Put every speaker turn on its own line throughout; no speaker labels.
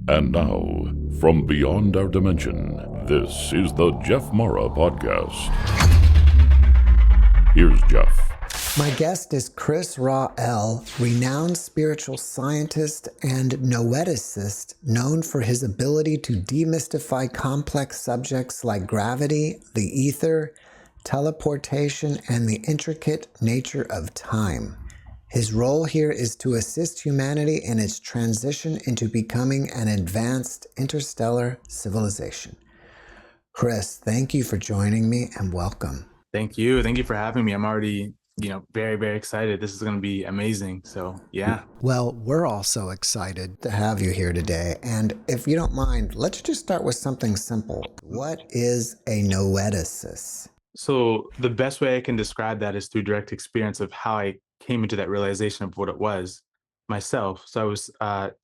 And now, from beyond our dimension, this is the JeffMara podcast. Here's Jeff.
My guest is Krys Ra, renowned spiritual scientist and noeticist known for his ability to demystify complex subjects like gravity, the ether, teleportation, and the intricate nature of time. His role here is to assist humanity in its transition into becoming an advanced interstellar civilization. Krys, thank you for joining me and welcome.
Thank you. Thank you for having me. I'm already, very, very excited. This is going to be amazing. So, yeah.
Well, we're also excited to have you here today. And if you don't mind, let's just start with something simple. What is a noeticist?
So the best way I can describe that is through direct experience of how I came into that realization of what it was myself. So I was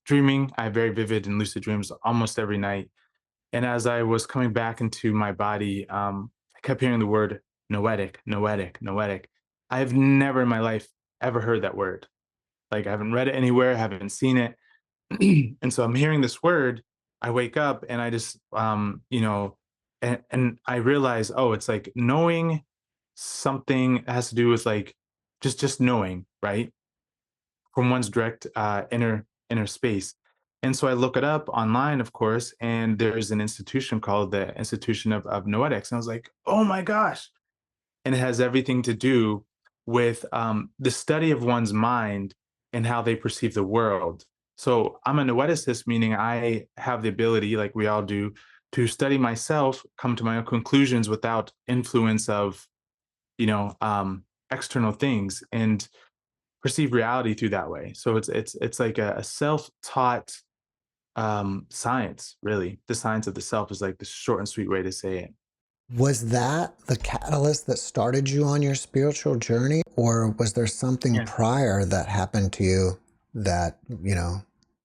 dreaming. I have very vivid and lucid dreams almost every night. And as I was coming back into my body, I kept hearing the word noetic, noetic, noetic. I've never in my life ever heard that word. Like I haven't read it anywhere, haven't seen it. And so I'm hearing this word. I wake up and I just, and I realize, oh, it's like knowing something has to do with like just knowing, right? From one's direct inner space. And so I look it up online, of course, and there's an institution called the Institution of Noetics. And I was like, oh my gosh. And it has everything to do with the study of one's mind and how they perceive the world. So I'm a noeticist, meaning I have the ability, like we all do, to study myself, come to my own conclusions without influence of, external things, and perceive reality through that way. So it's like a self-taught science, really. The science of the self is like the short and sweet way to say it.
Was that the catalyst that started you on your spiritual journey? Or was there something prior that happened to you that,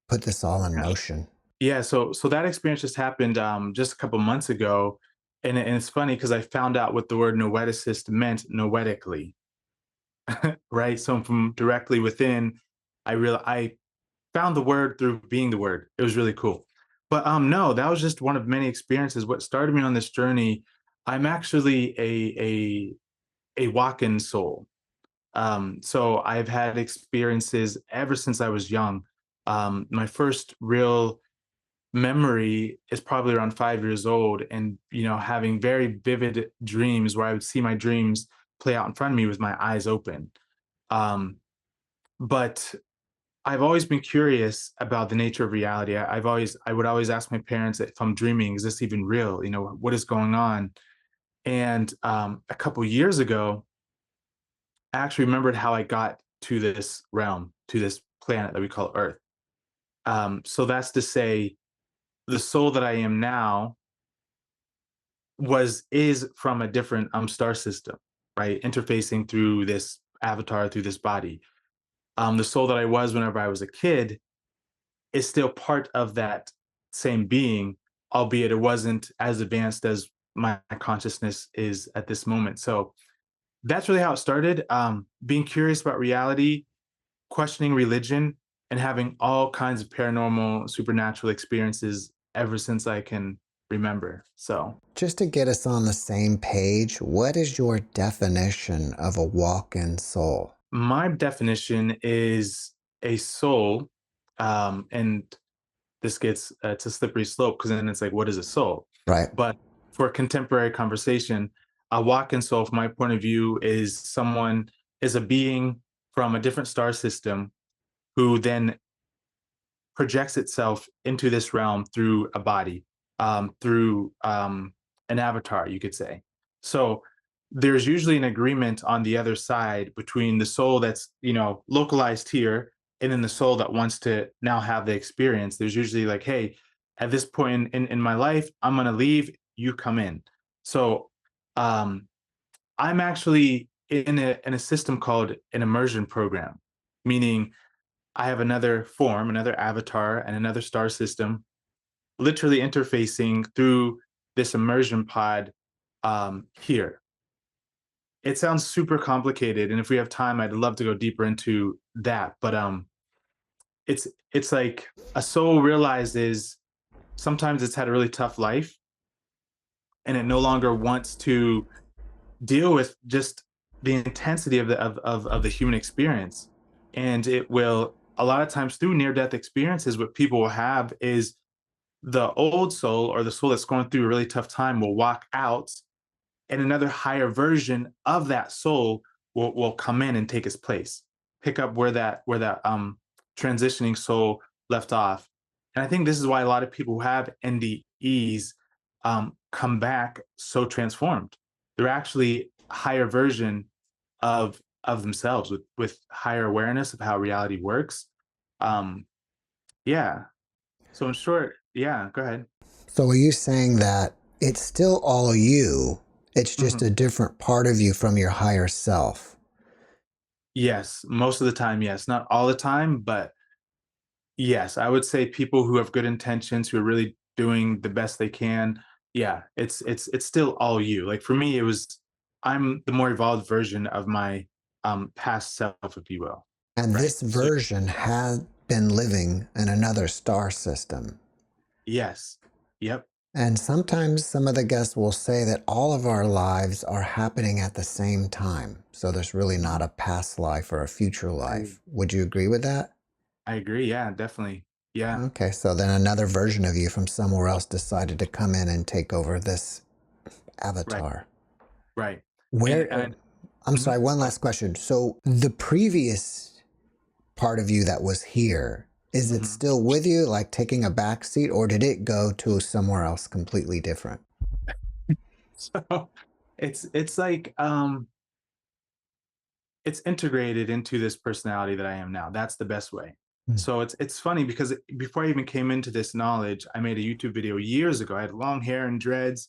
put this all in motion?
Yeah, so that experience just happened just a couple months ago, and it's funny because I found out what the word noeticist meant noetically, right? So from directly within, I found the word through being the word. It was really cool. But no, that was just one of many experiences. What started me on this journey, I'm actually a walk-in soul. So I've had experiences ever since I was young. My first real memory is probably around 5 years old, and having very vivid dreams where I would see my dreams play out in front of me with my eyes open. But I've always been curious about the nature of reality. I would always ask my parents if I'm dreaming, is this even real? What is going on? And a couple years ago, I actually remembered how I got to this realm, to this planet that we call Earth. So that's to say, the soul that I am now is from a different star system, right? Interfacing through this avatar, through this body. The soul that I was whenever I was a kid is still part of that same being, albeit it wasn't as advanced as my consciousness is at this moment. So that's really how it started. Being curious about reality, questioning religion, and having all kinds of paranormal, supernatural experiences ever since I can remember. So
Just to get us on the same page, what is your definition of a walk-in soul?
my definition is a soul, and this gets it's a slippery slope because then it's like, what is a soul?
Right.
But for contemporary conversation, a walk-in soul, from my point of view, is a being from a different star system who then projects itself into this realm through a body, through an avatar, you could say. So there's usually an agreement on the other side between the soul that's, localized here, and then the soul that wants to now have the experience. There's usually like, hey, at this point in my life, I'm going to leave, you come in. So um, I'm actually in a system called an immersion program, meaning I have another form, another avatar, and another star system literally interfacing through this immersion pod here. It sounds super complicated, and if we have time, I'd love to go deeper into that. But it's like a soul realizes sometimes it's had a really tough life and it no longer wants to deal with just the intensity of the human experience. And it will, a lot of times through near death experiences, what people will have is the old soul or the soul that's going through a really tough time will walk out, and another higher version of that soul will come in and take its place, pick up where that transitioning soul left off. And I think this is why a lot of people who have NDEs come back so transformed. They're actually a higher version of themselves with higher awareness of how reality works. Um, yeah. So in short, yeah, go ahead.
So are you saying that it's still all you, it's just
Mhm.
a different part of you from your higher self?
Yes, most of the time, yes. Not all the time, but yes, I would say people who have good intentions, who are really doing the best they can. Yeah, it's still all you. Like for me, it was I'm the more evolved version of my past self, if you will.
And
Right.
this
So
version had been living in another star system.
yes. Yep.
And sometimes some of the guests will say that all of our lives are happening at the same time. So there's really not
Mhm.
a past life or a future
I
life. Would you agree with that?
I agree. Yeah, definitely. Yeah.
Okay, so then another version of you from somewhere else decided to come in and take over this
Right.
avatar.
Right. And
Where, I'm
mhm.
sorry, one last question. So the previous part of you that was here, is it
Mhm.
still with you, like taking a back seat, or did it go to somewhere else completely different?
So it's like it's integrated into this personality that I am now. That's the best way.
Hmm.
So it's funny because before I even came into this knowledge, I made a YouTube video years ago. I had long hair and dreads,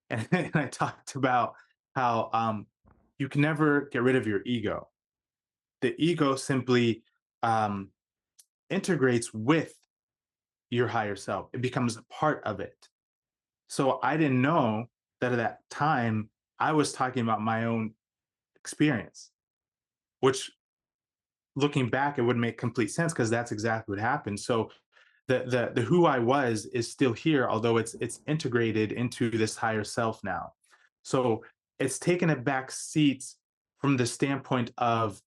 and, and I talked about how you can never get rid of your ego. The ego simply um, integrates with your higher self. It becomes a part of it. So I didn't know that at that time I was talking about my own experience, which looking back, it would make complete sense because that's exactly what happened. So the who I was is still here, although it's integrated into this higher self now. So it's taken a back seat from the standpoint of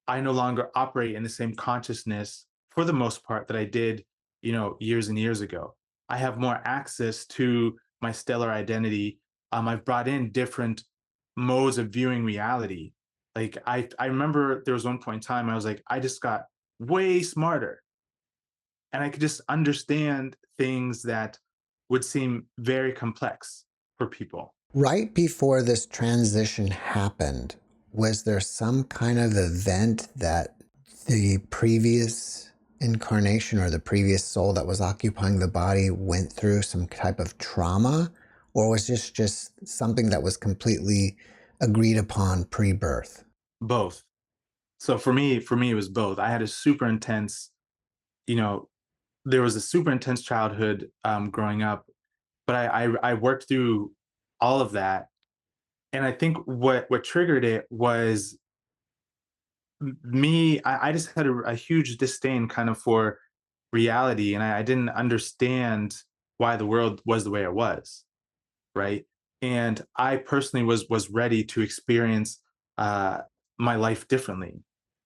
I no longer operate in the same consciousness for the most part that I did, years and years ago. I have more access to my stellar identity. I've brought in different modes of viewing reality. Like I remember there was one point in time I was like, I just got way smarter and I could just understand things that would seem very complex for people.
Right before this transition happened, was there some kind of event that the previous incarnation or the previous soul that was occupying the body went through some type of trauma? Or was this just something that was completely agreed upon pre birth?
Both. So for me, it was both. I had a super intense, you know, there was a super intense childhood growing up, but I worked through all of that, and I think what triggered it was me. I just had a huge disdain kind of for reality, and I didn't understand why the world was the way it was, right? And I personally was ready to experience uh, my life differently,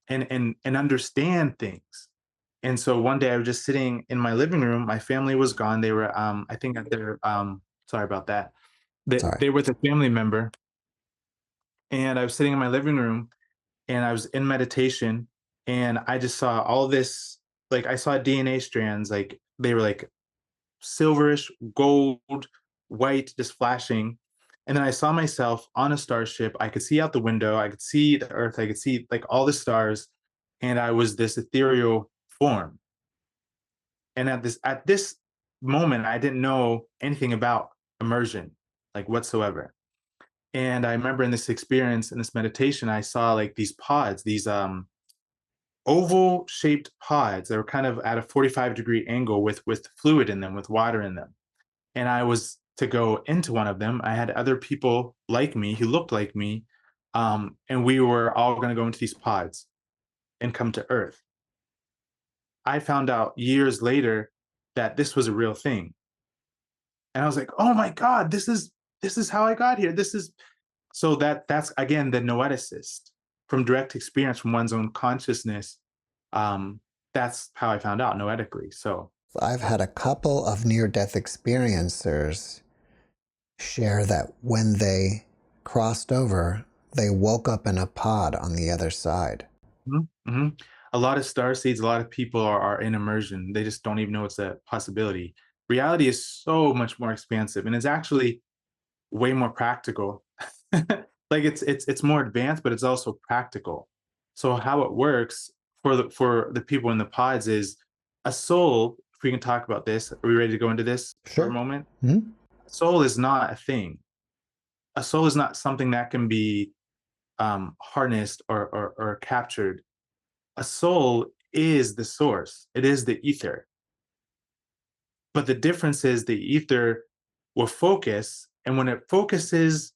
and understand things. And so one day I was just sitting in my living room. My family was gone. They were, I think, at their. Sorry about that.
Sorry.
They were with a family member, and I was sitting in my living room, and I was in meditation, and I just saw all this. Like I saw DNA strands, like they were like silverish, gold, white, just flashing. And then I saw myself on a starship. I could see out the window. I could see the Earth. I could see like all the stars, and I was this ethereal form. And at this moment, I didn't know anything about immersion, like whatsoever. And I remember in this experience, in this meditation, I saw like these pods, these oval shaped pods that were kind of at a 45-degree angle with fluid in them, with water in them. And I was to go into one of them. I had other people like me who looked like me, and we were all going to go into these pods and come to Earth. I found out years later that this was a real thing. And I was like, oh my God, this is how I got here. That's again the noeticist from direct experience from one's own consciousness. Um, that's how I found out noetically. So
I've had a couple of near-death experiencers share that when they crossed over, they woke up in a pod on the other side.
mhm, mhm. A lot of star seeds, a lot of people are in immersion. They just don't even know it's a possibility. Reality is so much more expansive, and it's actually way more practical. Like it's more advanced, but it's also practical. So how it works for the people in the pods is a soul. If we can talk about this, are we ready to go into this for a
Sure.
moment?
Hmm.
A soul is not a thing. A soul is not something that can be harnessed or captured. A soul is the source. It is the ether. But the difference is the ether will focus, and when it focuses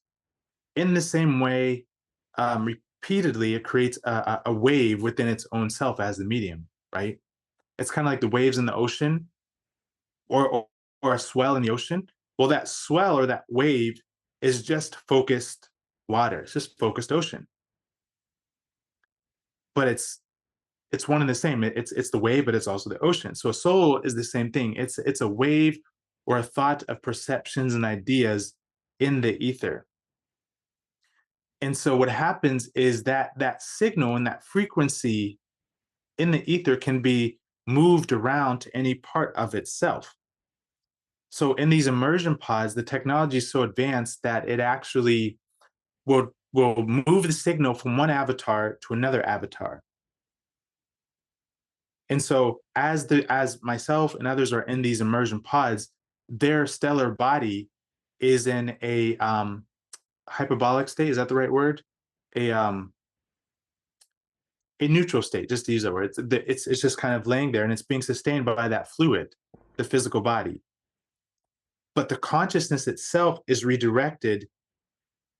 in the same way, repeatedly, it creates a wave within its own self as the medium, right? It's kind of like the waves in the ocean, or a swell in the ocean. Well, that swell or that wave is just focused water. It's just focused ocean, but it's one and the same. It's the wave, but it's also the ocean. So a soul is the same thing. It's a wave or a thought of perceptions and ideas in the ether. And so what happens is that that signal and that frequency in the ether can be moved around to any part of itself. So in these immersion pods, the technology is so advanced that it actually will move the signal from one avatar to another avatar. And so as myself and others are in these immersion pods, their stellar body is in a hyperbolic state. Is that the right word? A a neutral state, just to use that word. It's just kind of laying there and it's being sustained by that fluid, the physical body. But the consciousness itself is redirected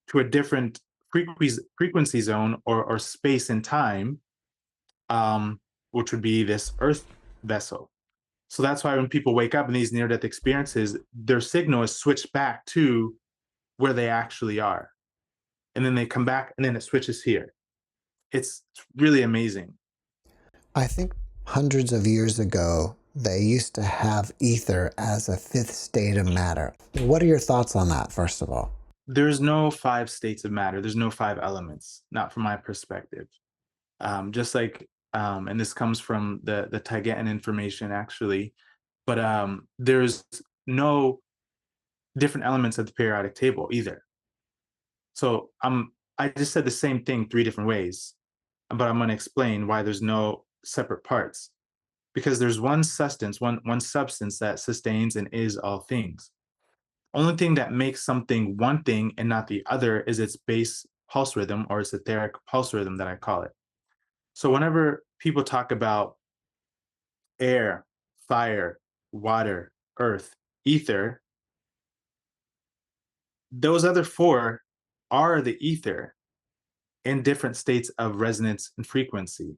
to a different frequency zone or space and time, um, which would be this earth vessel. So that's why when people wake up in these near death experiences, their signal is switched back to where they actually are. And then they come back and then it switches here. It's really amazing.
I think hundreds of years ago, they used to have ether as a fifth state of matter. What are your thoughts on that, first of all?
There's no five states of matter. There's no five elements, not from my perspective. Just like, and this comes from the Taigetan information actually, but there's no different elements of the periodic table either. So I just said the same thing three different ways, but I'm going to explain why there's no separate parts. Because there's one substance, one substance that sustains and is all things. Only thing that makes something one thing and not the other is its base pulse rhythm or its etheric pulse rhythm that I call it. So whenever people talk about air, fire, water, earth, ether, those other four are the ether in different states of resonance and frequency.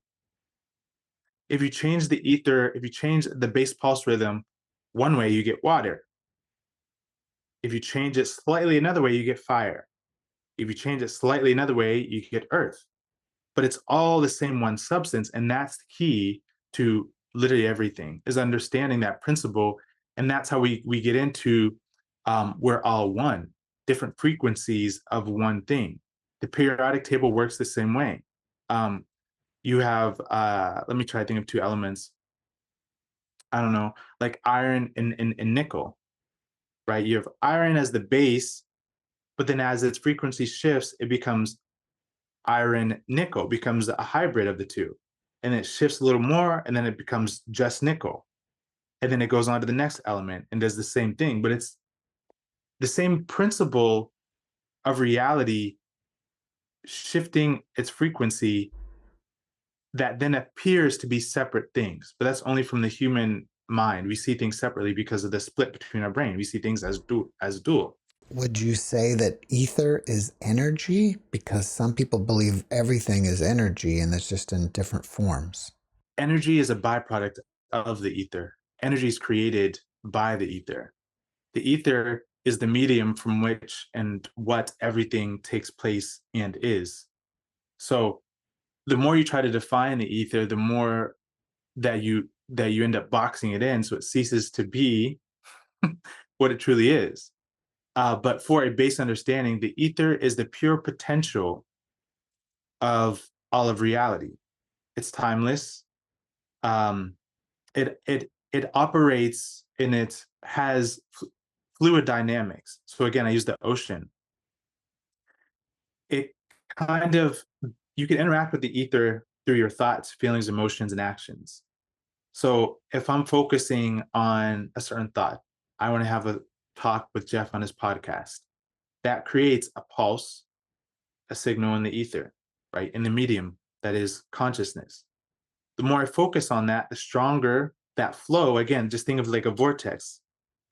If you change the ether, if you change the base pulse rhythm one way, you get water. If you change it slightly another way, you get fire. If you change it slightly another way, you get earth. But it's all the same one substance. And that's the key to literally everything, is understanding that principle. And that's how we get into we're all one, different frequencies of one thing. The periodic table works the same way. You have, let me try to think of two elements. I don't know, like iron and nickel, right? You have iron as the base, but then as its frequency shifts, it becomes iron nickel, becomes a hybrid of the two. And it shifts a little more, and then it becomes just nickel. And then it goes on to the next element and does the same thing. But it's the same principle of reality shifting its frequency that then appears to be separate things. But that's only from the human mind. We see things separately because of the split between our brain. We see things as dual.
Would you say that ether is energy? Because some people believe everything is energy and it's just in different forms.
Energy is a byproduct of the ether. Energy is created by the ether. The ether is the medium from which and what everything takes place and is. So the more you try to define the ether, the more that you end up boxing it in, so it ceases to be what it truly is. But for a base understanding, the ether is the pure potential of all of reality. It's timeless. Um, it operates and it has fluid dynamics. So again, I use the ocean. It kind of you can interact with the ether through your thoughts, feelings, emotions, and actions. So if I'm focusing on a certain thought, I want to have a talk with Jeff on his podcast. That creates a pulse, a signal in the ether, right? In the medium that is consciousness. The more I focus on that, the stronger that flow. Again, just think of like a vortex.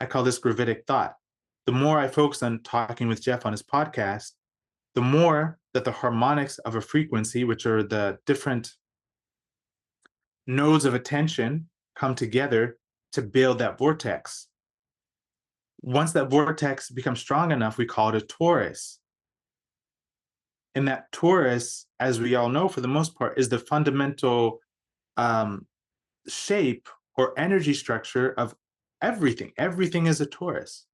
I call this gravitic thought. The more I focus on talking with Jeff on his podcast, the more that the harmonics of a frequency, which are the different nodes of attention, come together to build that vortex. Once that vortex becomes strong enough, we call it a torus. And that torus, as we all know, for the most part, is the fundamental shape or energy structure of everything. Everything is a torus.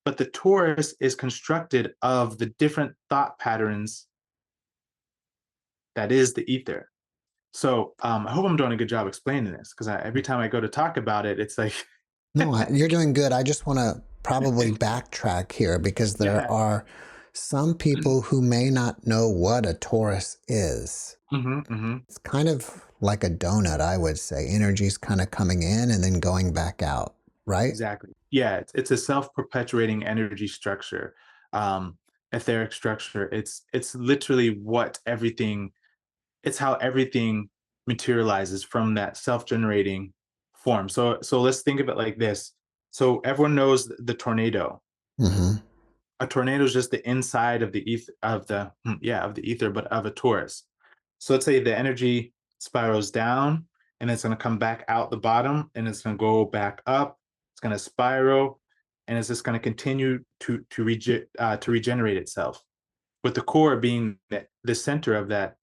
But the torus is constructed of the different thought patterns that is the ether. So I hope I'm doing a good job explaining this, because every time I go to talk about it, it's like,
No, you're doing good. I just want to probably backtrack here because there
yeah.
are some people who may not know what a torus is. It's kind of like a donut, I would say. Energy's kind of coming in and then going back out, right?
Exactly. Yeah, it's a self-perpetuating energy structure, etheric structure. It's literally what everything. It's how everything materializes from that self-generating form. So let's think of it like this. So everyone knows the tornado.
Mm-hmm.
A tornado is just the inside of the ether of the ether, but of a torus. So let's say the energy spirals down and it's going to come back out the bottom and it's going to go back up. It's going to spiral and it's just going to continue to regenerate itself, with the core being the center of that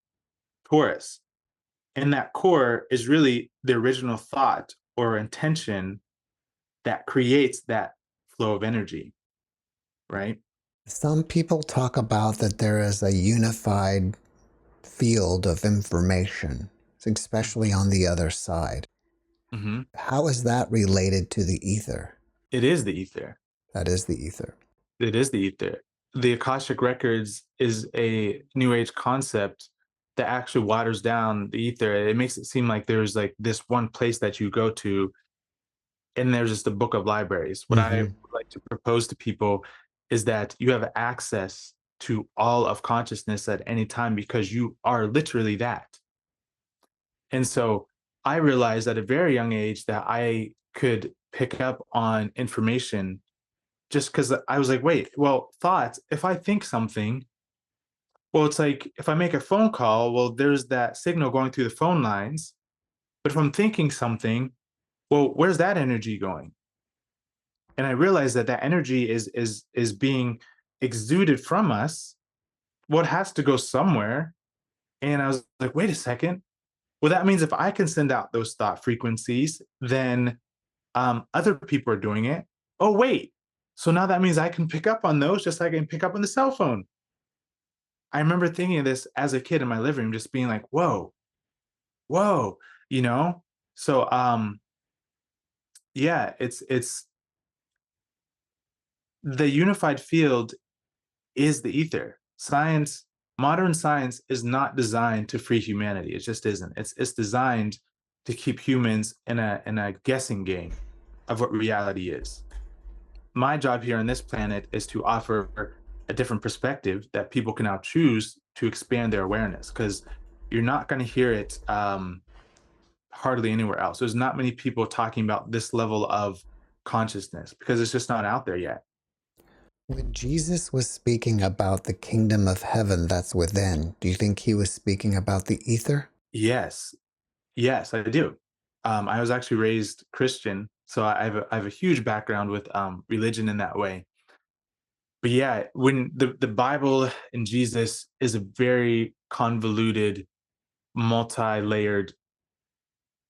torus. And that core is really the original thought or intention that creates that flow of energy, right?
Some people talk about that there is a unified field of information, especially on the other side.
Mm-hmm.
How is that related to the ether?
It is the ether.
That is the ether.
It is the ether. The Akashic Records is a New Age concept that actually waters down the ether. It makes it seem like there's like this one place that you go to, and there's just a book of libraries. What I would like to propose to people is that you have access to all of consciousness at any time, because you are literally that. And so I realized at a very young age that I could pick up on information, just because I was like, wait, well, thoughts, if I think something, well, it's like if I make a phone call, well, there's that signal going through the phone lines. But if I'm thinking something, well, where's that energy going? And I realized that that energy is being exuded from us. Well, it has to go somewhere. And I was like, wait a second. Well, that means if I can send out those thought frequencies, then other people are doing it. Oh, wait. So now that means I can pick up on those just like I can pick up on the cell phone. I remember thinking of this as a kid in my living room, just being like, whoa, whoa, you know? So yeah, it's the unified field is the ether. Science, modern science is not designed to free humanity. It just isn't. It's designed to keep humans in a guessing game of what reality is. My job here on this planet is to offer a different perspective that people can now choose to expand their awareness, because you're not going to hear it hardly anywhere else. There's not many people talking about this level of consciousness because it's just not out there yet.
When Jesus was speaking about the kingdom of heaven that's within, do you think he was speaking about the ether?
Yes, yes, I do. I was actually raised Christian, So I have a huge background with religion in that way. But yeah, when the Bible and Jesus is a very convoluted, multi-layered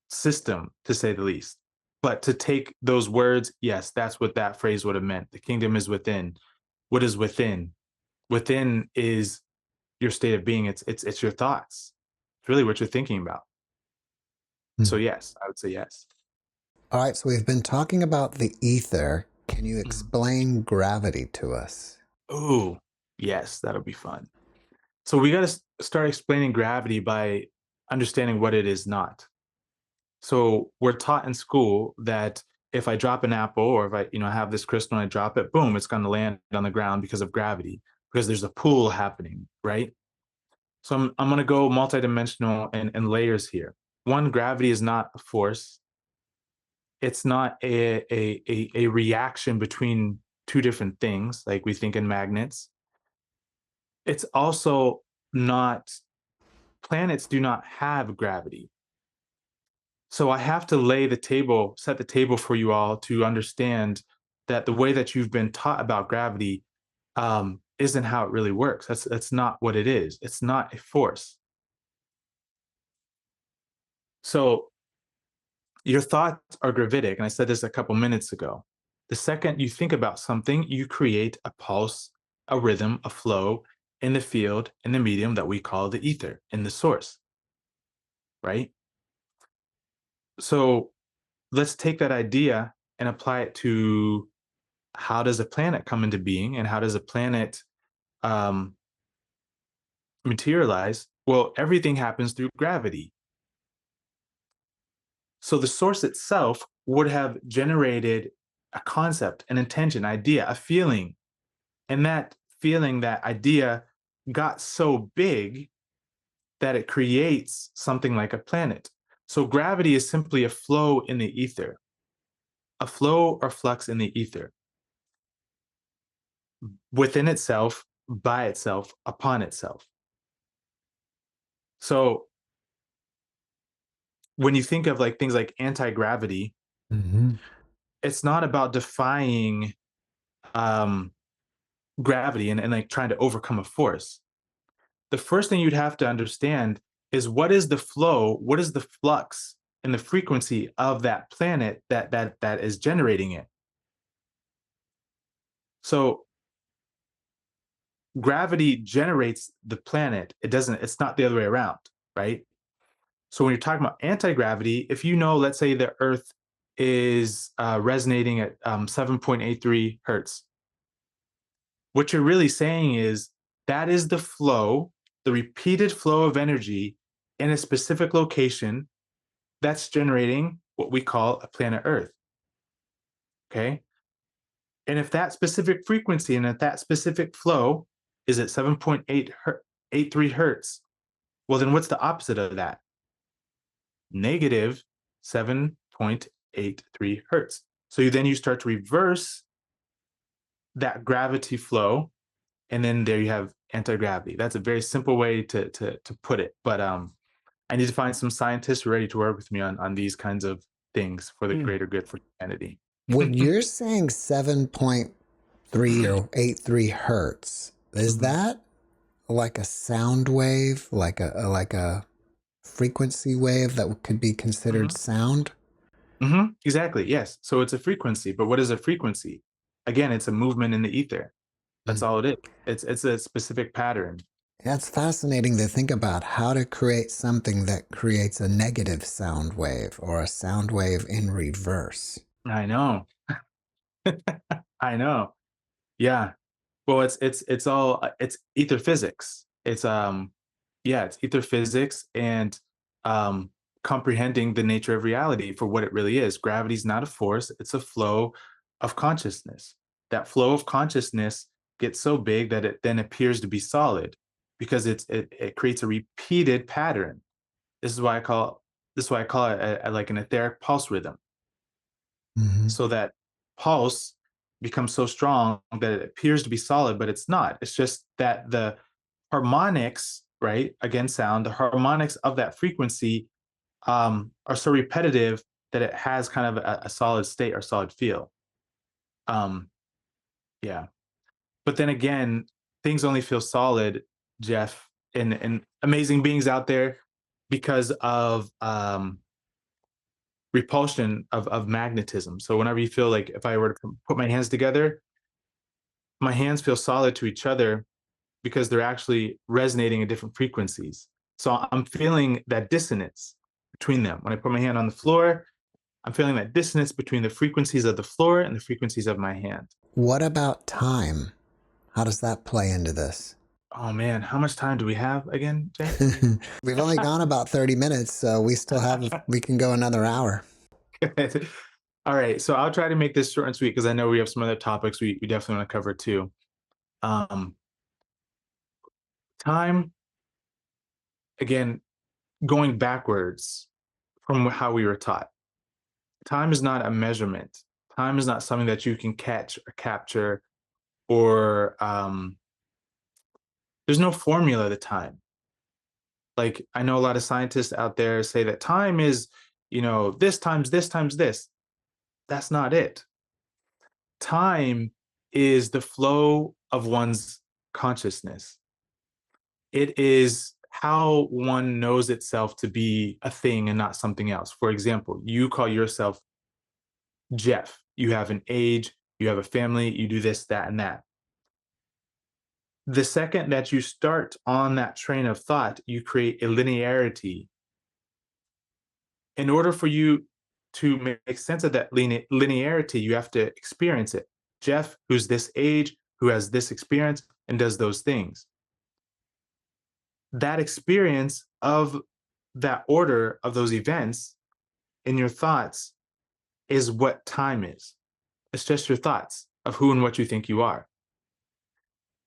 system, to say the least. But to take those words, yes, that's what that phrase would have meant. The kingdom is within. What is within? Within is your state of being. It's your thoughts. It's really what you're thinking about. So
Mm.
yes, I would say yes.
All right, so we've been talking about the ether. Can you explain gravity to us?
Oh, yes, that'll be fun. So we got to start explaining gravity by understanding what it is not. So we're taught in school that if I drop an apple, or if I have this crystal and I drop it, boom, it's going to land on the ground because of gravity, because there's a pull happening, right? So I'm going to go multidimensional and layers here. One, gravity is not a force. It's not a reaction between two different things like we think in magnets. It's also not, planets do not have gravity. So I have to set the table for you all to understand that the way that you've been taught about gravity isn't how it really works. That's not what it is. It's not a force. So your thoughts are gravitic, and I said this a couple minutes ago. The second you think about something, you create a pulse, a rhythm, a flow in the field, in the medium that we call the ether, in the source, right? So let's take that idea and apply it to how does a planet come into being and how does a planet um, materialize? Well, everything happens through gravity. So the source itself would have generated a concept, an intention, idea, a feeling. And that feeling, that idea got so big that it creates something like a planet. So gravity is simply a flow in the ether, a flow or flux in the ether, within itself, by itself, upon itself. So when you think of like things like anti-gravity,
Mm-hmm.
it's not about defying um, gravity and like trying to overcome a force. The first thing you'd have to understand is what is the flow, what is the flux and the frequency of that planet that is generating it. So gravity generates the planet. It's not the other way around, right? So when you're talking about anti-gravity, if you know, let's say the Earth is resonating at 7.83 hertz, what you're really saying is that is the flow, the repeated flow of energy in a specific location that's generating what we call a planet Earth. Okay. And if that specific frequency and if that specific flow is at 7.83 hertz, well, then what's the opposite of that? Negative 7.83 hertz. So you start to reverse that gravity flow, and then there you have anti-gravity. That's a very simple way to put it. But I need to find some scientists ready to work with me on these kinds of things for the greater good for humanity.
When you're saying 7.3 or 83 hertz, is
Mhm.
that like a sound wave, like a frequency wave that could be considered
Mhm.
sound?
Exactly. Yes. So it's a frequency, but what is a frequency? Again, it's a movement in the ether. That's
Mm.
all it is. It's a specific pattern.
That's fascinating to think about how to create something that creates a negative sound wave or a sound wave in reverse.
I know. I know. Yeah. Well, it's all it's ether physics. It's ether physics and um comprehending the nature of reality for what it really is. Gravity is not a force, it's a flow of consciousness. That flow of consciousness gets so big that it then appears to be solid because it creates a repeated pattern. This is why I call it like an etheric pulse rhythm.
Mm-hmm.
So that pulse becomes so strong that it appears to be solid, but it's not. It's just that the harmonics, right? Again, sound, the harmonics of that frequency are so repetitive that it has kind of a solid state or solid feel. Um, yeah. But then again, things only feel solid, Jeff, and amazing beings out there because of repulsion of magnetism. So whenever you feel like if I were to put my hands together, my hands feel solid to each other because they're actually resonating at different frequencies. So I'm feeling that dissonance between them. When I put my hand on the floor, I'm feeling that dissonance between the frequencies of the floor and the frequencies of my hand.
What about time? How does that play into this?
Oh man, how much time do we have again, Jay?
We've only gone about 30 minutes, so we can go another hour.
All right, so I'll try to make this short and sweet because I know we have some other topics we definitely want to cover too. Um, Time, again, going backwards from how we were taught. Time is not a measurement. Time is not something that you can catch or capture, or there's no formula to time. Like I know a lot of scientists out there say that time is, this times this times this. That's not it. Time is the flow of one's consciousness. It is how one knows itself to be a thing and not something else. For example, you call yourself Jeff. You have an age, you have a family, you do this, that, and that. The second that you start on that train of thought, you create a linearity. In order for you to make sense of that linearity, you have to experience it. Jeff, who's this age, who has this experience, and does those things. That experience of that order of those events in your thoughts is what time is. It's just your thoughts of who and what you think you are.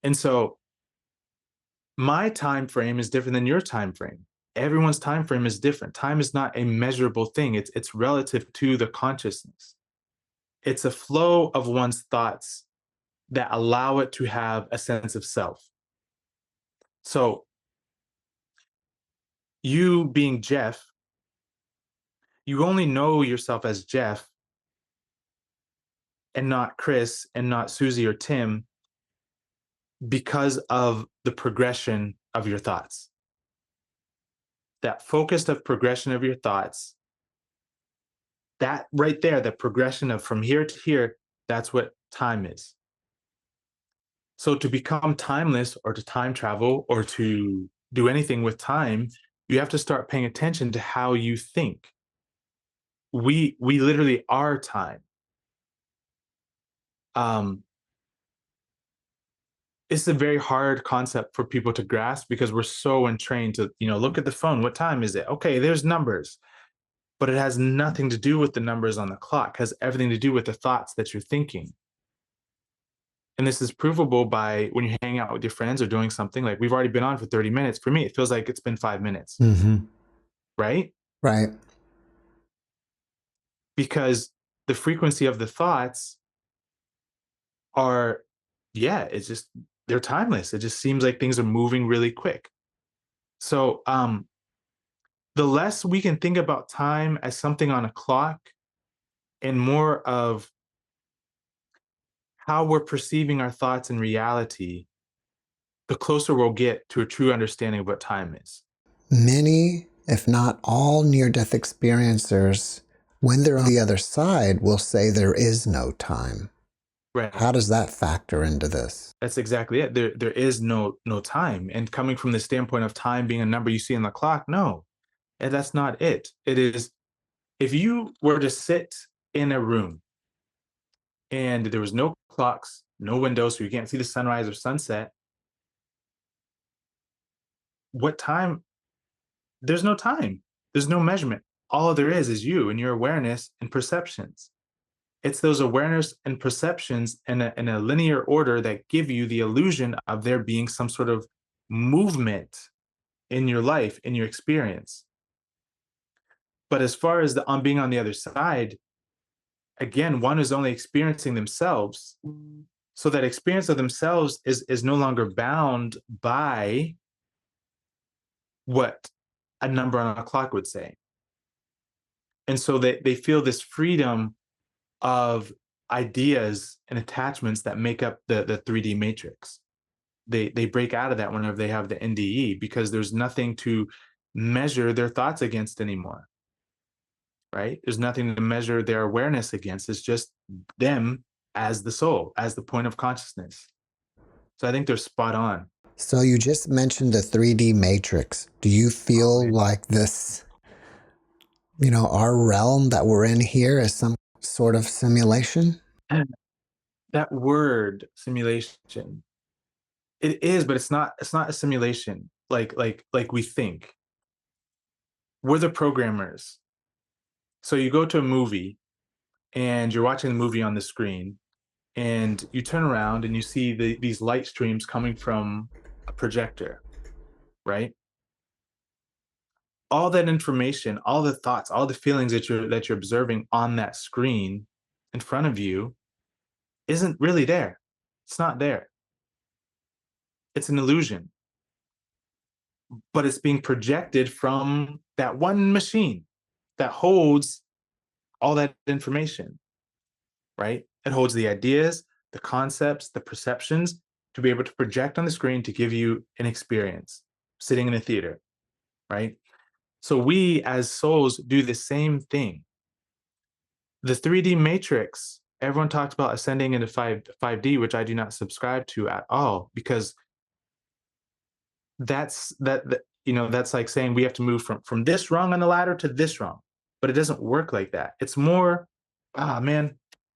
And so my time frame is different than your time frame. Everyone's time frame is different. Time is not a measurable thing. It's relative to the consciousness. It's a flow of one's thoughts that allow it to have a sense of self. So you being Jeff, you only know yourself as Jeff and not Chris and not Susie or Tim because of the progression of your thoughts. That focused of progression of your thoughts, that right there, the progression of from here to here, that's what time is. So to become timeless or to time travel or to do anything with time, you have to start paying attention to how you think. We literally are time. It's a very hard concept for people to grasp because we're so entrained to, look at the phone. What time is it? Okay, there's numbers. But it has nothing to do with the numbers on the clock. It has everything to do with the thoughts that you're thinking. And this is provable by when you hang out with your friends or doing something like we've already been on for 30 minutes. For me, it feels like it's been 5 minutes.
Mm-hmm.
Right?
Right.
Because the frequency of the thoughts are, it's just, they're timeless. It just seems like things are moving really quick. So the less we can think about time as something on a clock and more of how we're perceiving our thoughts in reality, the closer we'll get to a true understanding of what time is.
Many, if not all, near-death experiencers, when they're on the other side, will say there is no time.
Right.
How does that factor into this?
That's exactly it. There is no time. And coming from the standpoint of time being a number you see on the clock, no, that's not it. It is, if you were to sit in a room and there was no clocks, no windows, so you can't see the sunrise or sunset, what time? There's no time. There's no measurement. All there is you and your awareness and perceptions. It's those awareness and perceptions in a linear order that give you the illusion of there being some sort of movement in your life, in your experience. But as far as on being on the other side, again, one is only experiencing themselves. So that experience of themselves is no longer bound by what a number on a clock would say. And so they feel this freedom of ideas and attachments that make up the 3D matrix. They break out of that whenever they have the NDE, because there's nothing to measure their thoughts against anymore, right? There's nothing to measure their awareness against. It's just them as the soul, as the point of consciousness. So I think they're spot on.
So you just mentioned the 3D matrix. Do you feel
man.
like this, our realm that we're in here is some sort of simulation?
That word simulation, it is, but it's not a simulation like we think. We're the programmers. So you go to a movie and you're watching the movie on the screen, and you turn around and you see these light streams coming from a projector, right? All that information, all the thoughts, all the feelings that you're observing on that screen in front of you isn't really there. It's not there. It's an illusion, but it's being projected from that one machine that holds all that information, right? It holds the ideas, the concepts, the perceptions to be able to project on the screen to give you an experience sitting in a theater, right? So we as souls do the same thing. The 3D matrix, everyone talks about ascending into 5D, which I do not subscribe to at all, because that's that's like saying we have to move from this rung on the ladder to this rung, but it doesn't work like that. It's more, man,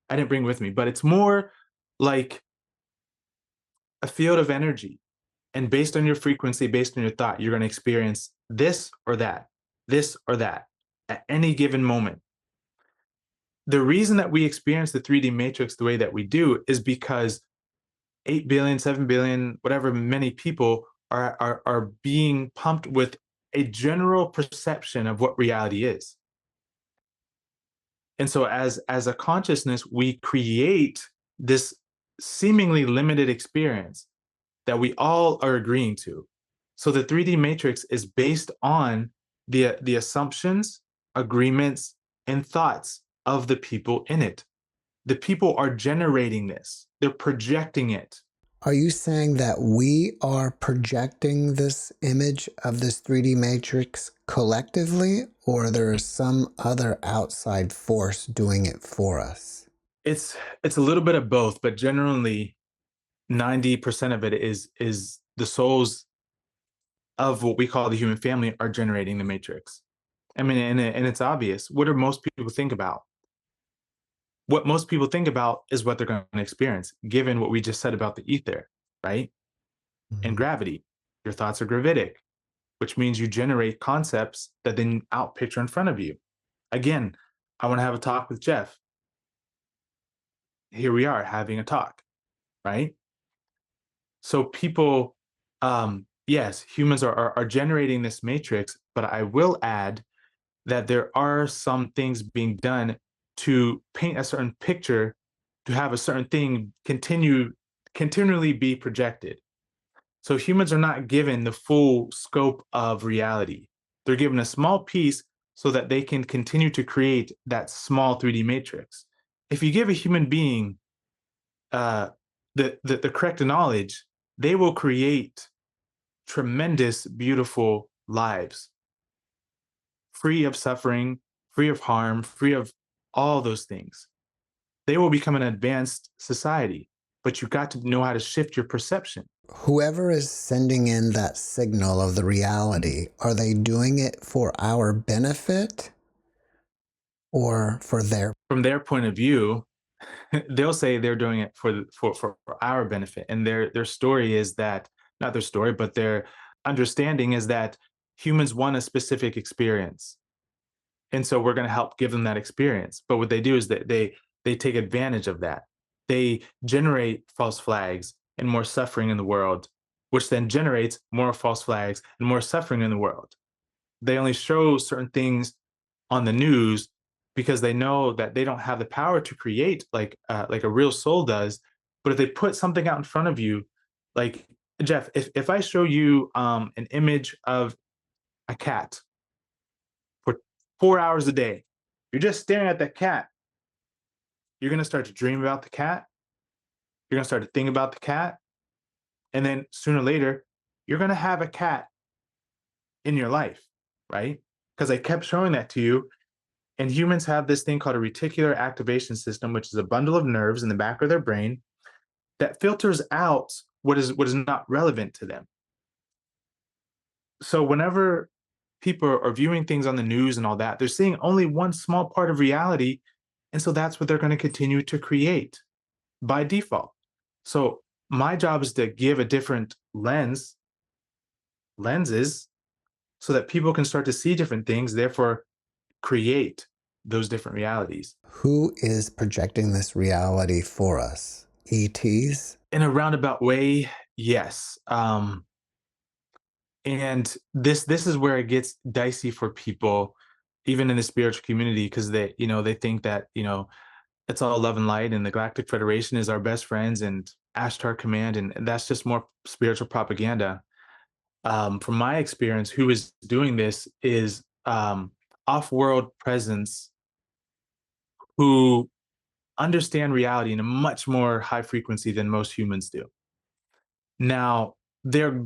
I didn't bring with me, but it's more like a field of energy. And based on your frequency, based on your thought, you're going to experience this or that at any given moment. The reason that we experience the 3D matrix the way that we do is because 8 billion, 7 billion, whatever many people are being pumped with a general perception of what reality is. And so as a consciousness, we create this seemingly limited experience that we all are agreeing to. So the 3D matrix is based on the assumptions, agreements, and thoughts of the people in it. The people are generating this. They're projecting it.
Are you saying that we are projecting this image of this 3D matrix collectively, or there is some other outside force doing it for us?
It's a little bit of both, but generally 90% of it is the souls of what we call the human family are generating the matrix. I mean, and it's obvious. What do most people think about? What most people think about is what they're going to experience, given what we just said about the ether, right? And gravity. Your thoughts are gravitic, which means you generate concepts that then outpicture in front of you. Again, I want to have a talk with Jeff. Here we are having a talk, right? So people, yes, humans are generating this matrix, but I will add that there are some things being done to paint a certain picture, to have a certain thing continually be projected. So humans are not given the full scope of reality. They're given a small piece so that they can continue to create that small 3D matrix. If you give a human being the correct knowledge, they will create tremendous, beautiful lives, free of suffering, free of harm, free of all those things. They will become an advanced society, but you got to know how to shift your perception.
Whoever is sending in that signal of the reality, are they doing it for our benefit or for their?
From their point of view, they'll say they're doing it for our benefit, and their story is that, not their story, but their understanding is that humans want a specific experience, and so we're going to help give them that experience. But what they do is that they take advantage of that. They generate false flags and more suffering in the world, which then generates more false flags and more suffering in the world. They only show certain things on the news because they know that they don't have the power to create like a real soul does. But if they put something out in front of you, like Jeff, if I show you an image of a cat for 4 hours a day you're just staring at that cat, you're going to start to dream about the cat. You're going to start to think about the cat. And then sooner or later, you're going to have a cat in your life, right? Because I kept showing that to you. And humans have this thing called a reticular activation system, which is a bundle of nerves in the back of their brain that filters out what is not relevant to them. So whenever people are viewing things on the news and all that, they're seeing only one small part of reality. And so that's what they're going to continue to create by default. So my job is to give a different lenses, so that people can start to see different things, therefore create those different realities.
Who is projecting this reality for us? ETs?
In a roundabout way, yes. And this is where it gets dicey for people, even in the spiritual community, because they think that it's all love and light, and the Galactic Federation is our best friends, and Ashtar Command, and that's just more spiritual propaganda. From my experience, who is doing this is off-world presence who understand reality in a much more high frequency than most humans do. Now, their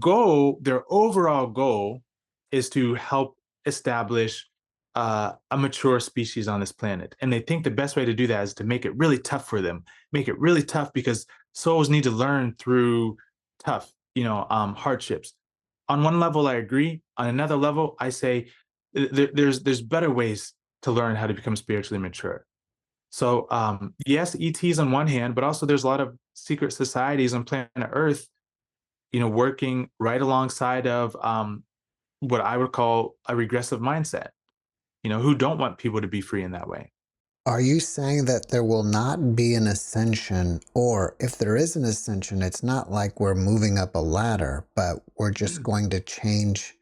overall goal, is to help establish a mature species on this planet. And they think the best way to do that is to make it really tough for them. Make it really tough because souls need to learn through tough, hardships. On one level, I agree. On another level, I say there's better ways to learn how to become spiritually mature. So yes, ETs on one hand, but also there's a lot of secret societies on planet Earth, working right alongside of what I would call a regressive mindset, who don't want people to be free in that way.
Are you saying that there will not be an ascension, or if there is an ascension, it's not like we're moving up a ladder, but we're just going to change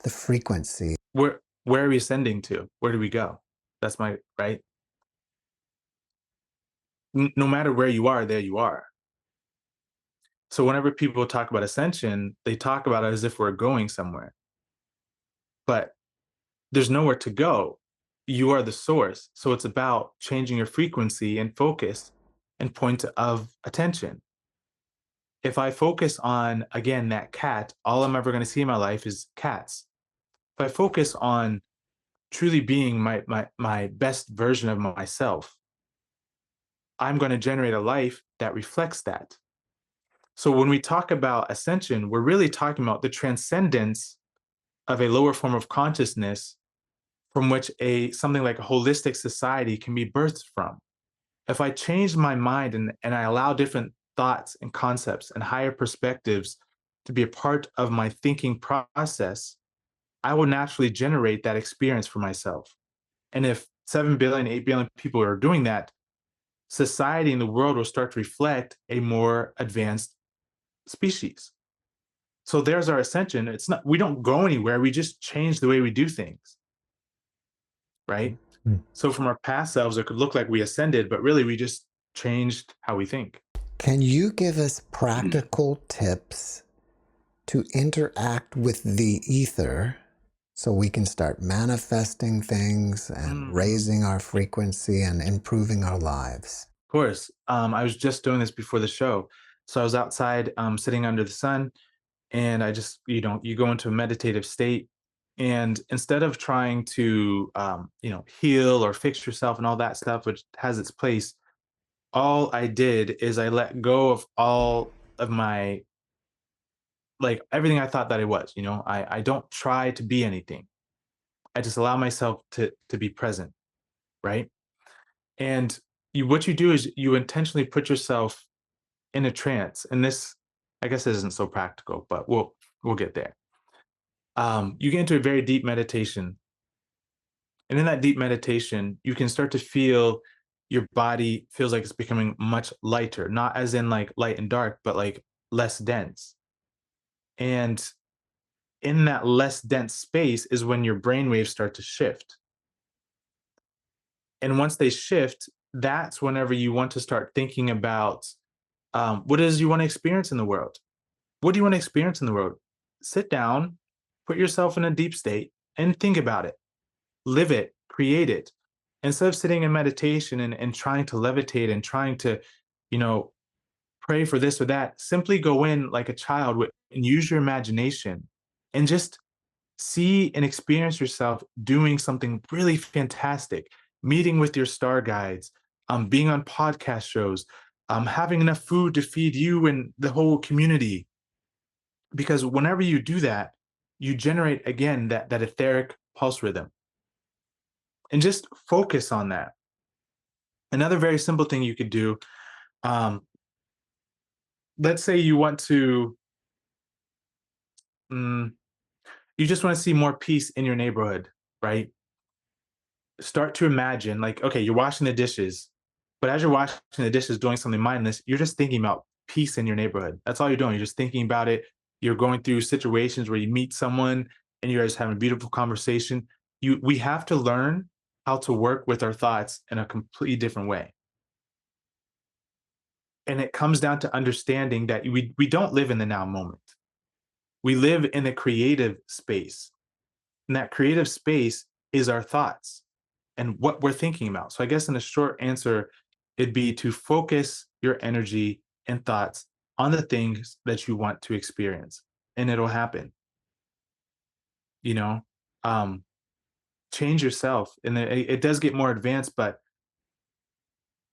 the frequency?
Where are we ascending to? Where do we go? That's my right. No matter where you are, there you are. So whenever people talk about ascension, they talk about it as if we're going somewhere. But there's nowhere to go. You are the source. So it's about changing your frequency and focus and point of attention. If I focus on, again, that cat, all I'm ever going to see in my life is cats. If I focus on truly being my best version of myself, I'm going to generate a life that reflects that. So when we talk about ascension, we're really talking about the transcendence of a lower form of consciousness from which something like a holistic society can be birthed from. If I change my mind and I allow different thoughts and concepts and higher perspectives to be a part of my thinking process, I will naturally generate that experience for myself. And if 7 billion, 8 billion people are doing that, society and the world will start to reflect a more advanced species. So there's our ascension. We don't go anywhere. We just change the way we do things. Right?
Mm.
So from our past selves, it could look like we ascended, but really we just changed how we think.
Can you give us practical tips to interact with the ether so we can start manifesting things and raising our frequency and improving our lives?
Of course. I was just doing this before the show. So I was outside sitting under the sun, and I just, you go into a meditative state. And instead of trying to, heal or fix yourself and all that stuff, which has its place, all I did is I let go of all of my, like everything I thought that I was, I don't try to be anything. I just allow myself to be present. Right. And what you do is you intentionally put yourself in a trance. And this, I guess, isn't so practical, but we'll get there. You get into a very deep meditation. And in that deep meditation, you can start to feel your body feels like it's becoming much lighter, not as in like light and dark, but like less dense. And in that less dense space is when your brain waves start to shift. And once they shift, that's whenever you want to start thinking about what it is you want to experience in the world. What do you want to experience in the world? Sit down, put yourself in a deep state, and think about it. Live it, create it. Instead of sitting in meditation and trying to levitate and trying to, you know, pray for this or that, simply go in like a child and use your imagination and just see and experience yourself doing something really fantastic, meeting with your star guides, being on podcast shows, having enough food to feed you and the whole community. Because whenever you do that, you generate again that etheric pulse rhythm, and just focus on that. Another very simple thing you could do, um, let's say you want to, mm, you just want to see more peace in your neighborhood, right? Start to imagine, like, okay, you're washing the dishes, but as you're washing the dishes doing something mindless, you're just thinking about peace in your neighborhood. That's all you're doing. You're just thinking about it. You're going through situations where you meet someone and you guys having a beautiful conversation. We have to learn how to work with our thoughts in a completely different way. And it comes down to understanding that we don't live in the now moment. We live in a creative space. And that creative space is our thoughts and what we're thinking about. So I guess in a short answer, it'd be to focus your energy and thoughts on the things that you want to experience, and it'll happen. You know, um, change yourself, and it does get more advanced, but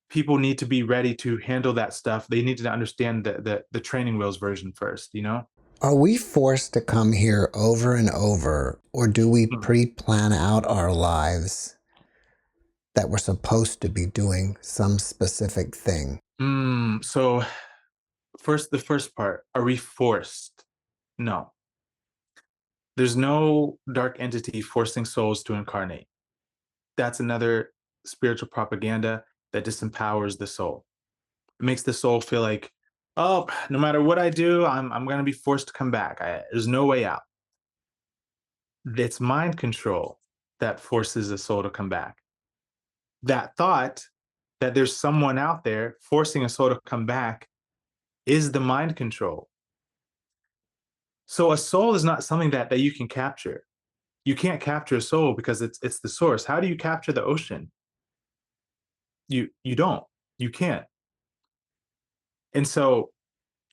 people need to be ready to handle that stuff. They need to understand the training wheels version first. You know.
Are we forced to come here over and over, or do we
Mm.
pre-plan out our lives that we're supposed to be doing some specific thing?
So first, the first part: are we forced? No. There's no dark entity forcing souls to incarnate. That's another spiritual propaganda that disempowers the soul. It makes the soul feel like, oh, no matter what I do, I'm going to be forced to come back. There's no way out. It's mind control that forces the soul to come back. That thought that there's someone out there forcing a soul to come back is the mind control. So a soul is not something that you can capture. You can't capture a soul because it's the source. How do you capture the ocean? You don't. You can't. And so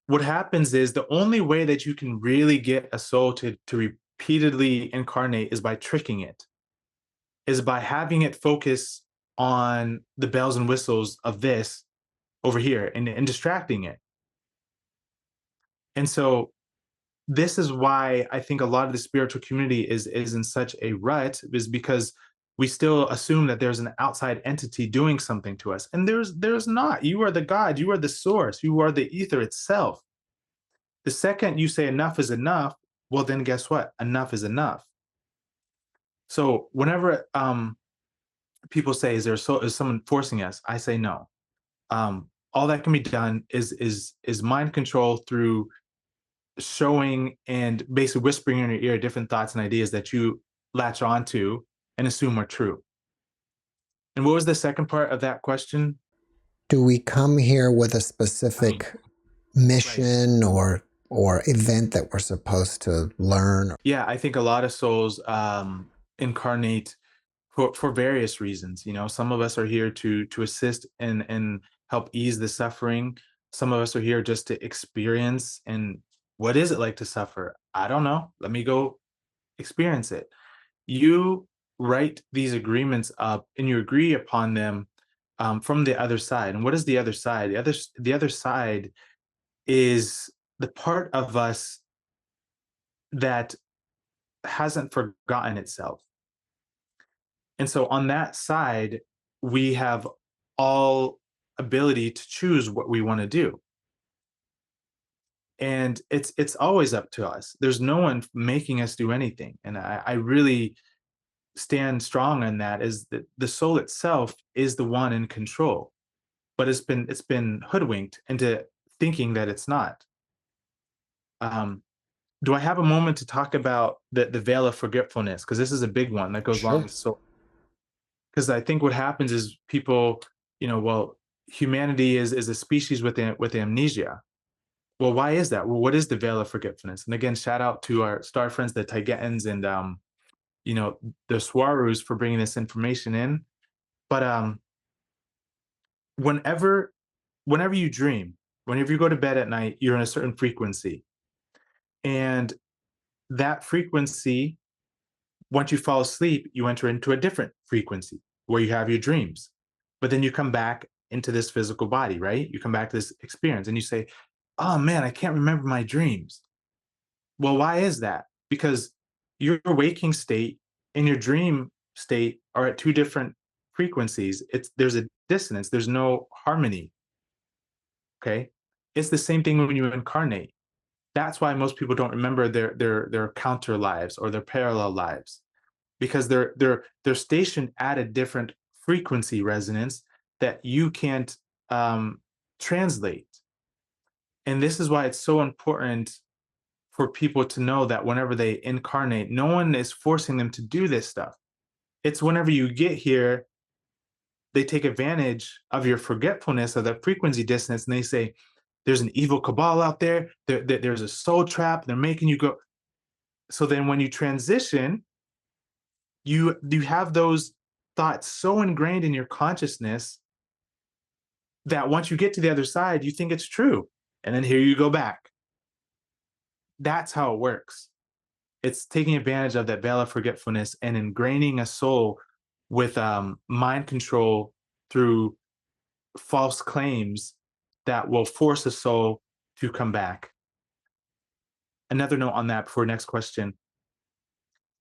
what happens is the only way that you can really get a soul to repeatedly incarnate is by tricking it, is by having it focus on the bells and whistles of this over here and distracting it. And so this is why I think a lot of the spiritual community is in such a rut, is because we still assume that there's an outside entity doing something to us. And there's not. You are the God, you are the source, you are the ether itself. The second you say enough is enough, well, then guess what? Enough is enough. So whenever people say, is someone forcing us? I say no. All that can be done is mind control through showing and basically whispering in your ear different thoughts and ideas that you latch onto and assume are true. And what was the second part of that question?
Do we come here with a
Right.
specific
Right.
mission or event that we're supposed to learn?
Yeah, I think a lot of souls incarnate for various reasons. You know, some of us are here to assist and help ease the suffering. Some of us are here just to experience. And what is it like to suffer? I don't know. Let me go experience it. You write these agreements up and you agree upon them from the other side. And what is the other side? The other side is the part of us that hasn't forgotten itself. And so on that side, we have all ability to choose what we want to do. And it's always up to us. There's no one making us do anything. And I really stand strong on that, is that the soul itself is the one in control. But it's been hoodwinked into thinking that it's not. Um, do I have a moment to talk about the veil of forgetfulness? Because this is a big one that goes along
Sure.
with soul. Because I think what happens is people, well, humanity is a species with amnesia. Well, why is that? Well, what is the veil of forgetfulness? And again, shout out to our star friends, the Taigetans and you know the Swarus, for bringing this information in. But whenever whenever you dream, whenever you go to bed at night, you're in a certain frequency. And that frequency, once you fall asleep, you enter into a different frequency where you have your dreams. But then you come back into this physical body, right? You come back to this experience and you say, "Oh man, I can't remember my dreams." Well, why is that? Because your waking state and your dream state are at two different frequencies. There's a dissonance, there's no harmony. Okay. It's the same thing when you incarnate. That's why most people don't remember their counter lives or their parallel lives, because they're stationed at a different frequency resonance that you can't translate. And this is why it's so important for people to know that whenever they incarnate, no one is forcing them to do this stuff. It's whenever you get here, they take advantage of your forgetfulness of the frequency dissonance, and they say, there's an evil cabal out there, there's a soul trap, they're making you go. So then when you transition, you have those thoughts so ingrained in your consciousness that once you get to the other side, you think it's true. And then here you go back. That's how it works. It's taking advantage of that veil of forgetfulness and ingraining a soul with mind control through false claims that will force a soul to come back. Another note on that before next question.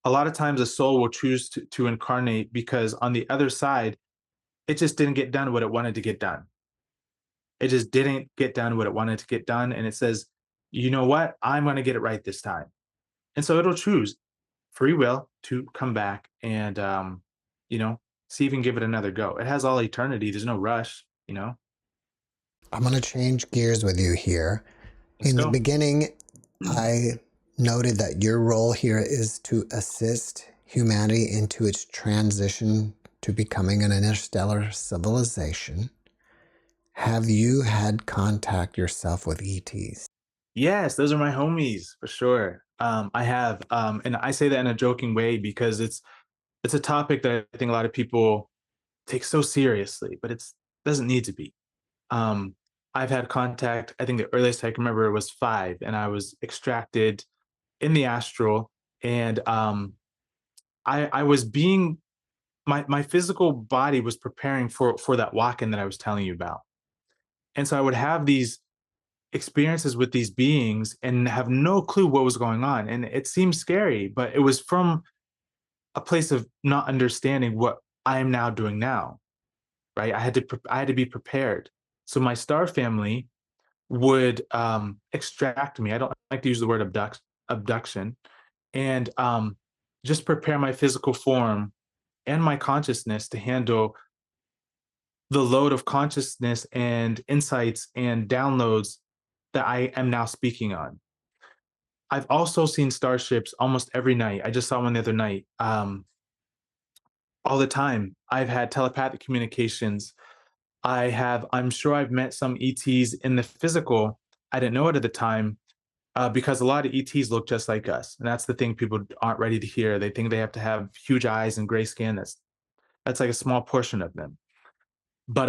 A lot of times a soul will choose to incarnate because on the other side, it just didn't get done what it wanted to get done. It just didn't get done what it wanted to get done. And it says, you know what? I'm going to get it right this time. And so it'll choose free will to come back and, see if you can give it another go. It has all eternity. There's no rush.
I'm going to change gears with you here.
Let's
In the
go.
beginning, I noted that your role here is to assist humanity into its transition to becoming an interstellar civilization. Have you had contact yourself with ETs?
Yes, those are my homies for sure. I have, and I say that in a joking way because it's a topic that I think a lot of people take so seriously, but it's doesn't need to be. Um, I've had contact. I think the earliest I can remember was 5, and I was extracted in the astral, and I was being my physical body was preparing for that walk-in that I was telling you about, and so I would have these experiences with these beings and have no clue what was going on, and it seemed scary, but it was from a place of not understanding what I am now doing now. Right? I had to be prepared. So my star family would extract me. I don't like to use the word abduction, and just prepare my physical form and my consciousness to handle the load of consciousness and insights and downloads that I am now speaking on. I've also seen starships almost every night. I just saw one the other night. All the time. I've had telepathic communications. I'm sure I've met some ETs in the physical. I didn't know it at the time because a lot of ETs look just like us. And that's the thing people aren't ready to hear. They think they have to have huge eyes and gray skin. That's like a small portion of them. But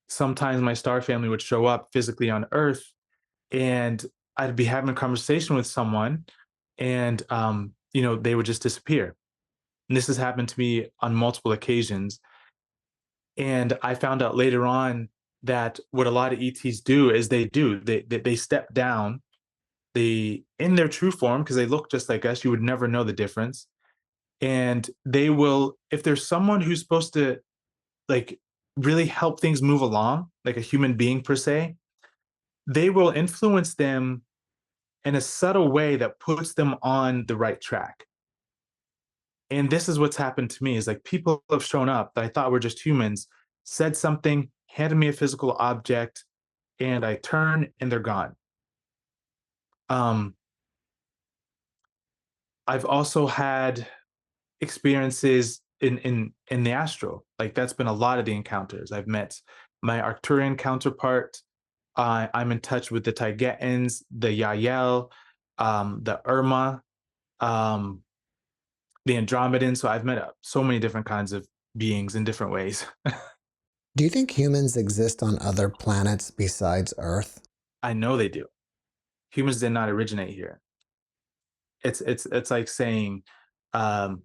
sometimes my star family would show up physically on Earth, and I'd be having a conversation with someone, and they would just disappear. And this has happened to me on multiple occasions. And I found out later on that what a lot of ETs do is they step down, they in their true form because they look just like us. You would never know the difference. And they will, if there's someone who's supposed to like really help things move along, like a human being per se, they will influence them in a subtle way that puts them on the right track. And this is what's happened to me is like people have shown up that I thought were just humans, said something, handed me a physical object, and I turn and they're gone. Um, I've also had experiences in the astral. Like that's been a lot of the encounters. I've met my Arcturian counterpart. I'm in touch with the Taigetans, the Yael, the Irma, um, the Andromedans. So I've met so many different kinds of beings in different ways.
Do you think humans exist on other planets besides Earth?
I know they do. Humans did not originate here. It's like saying, um,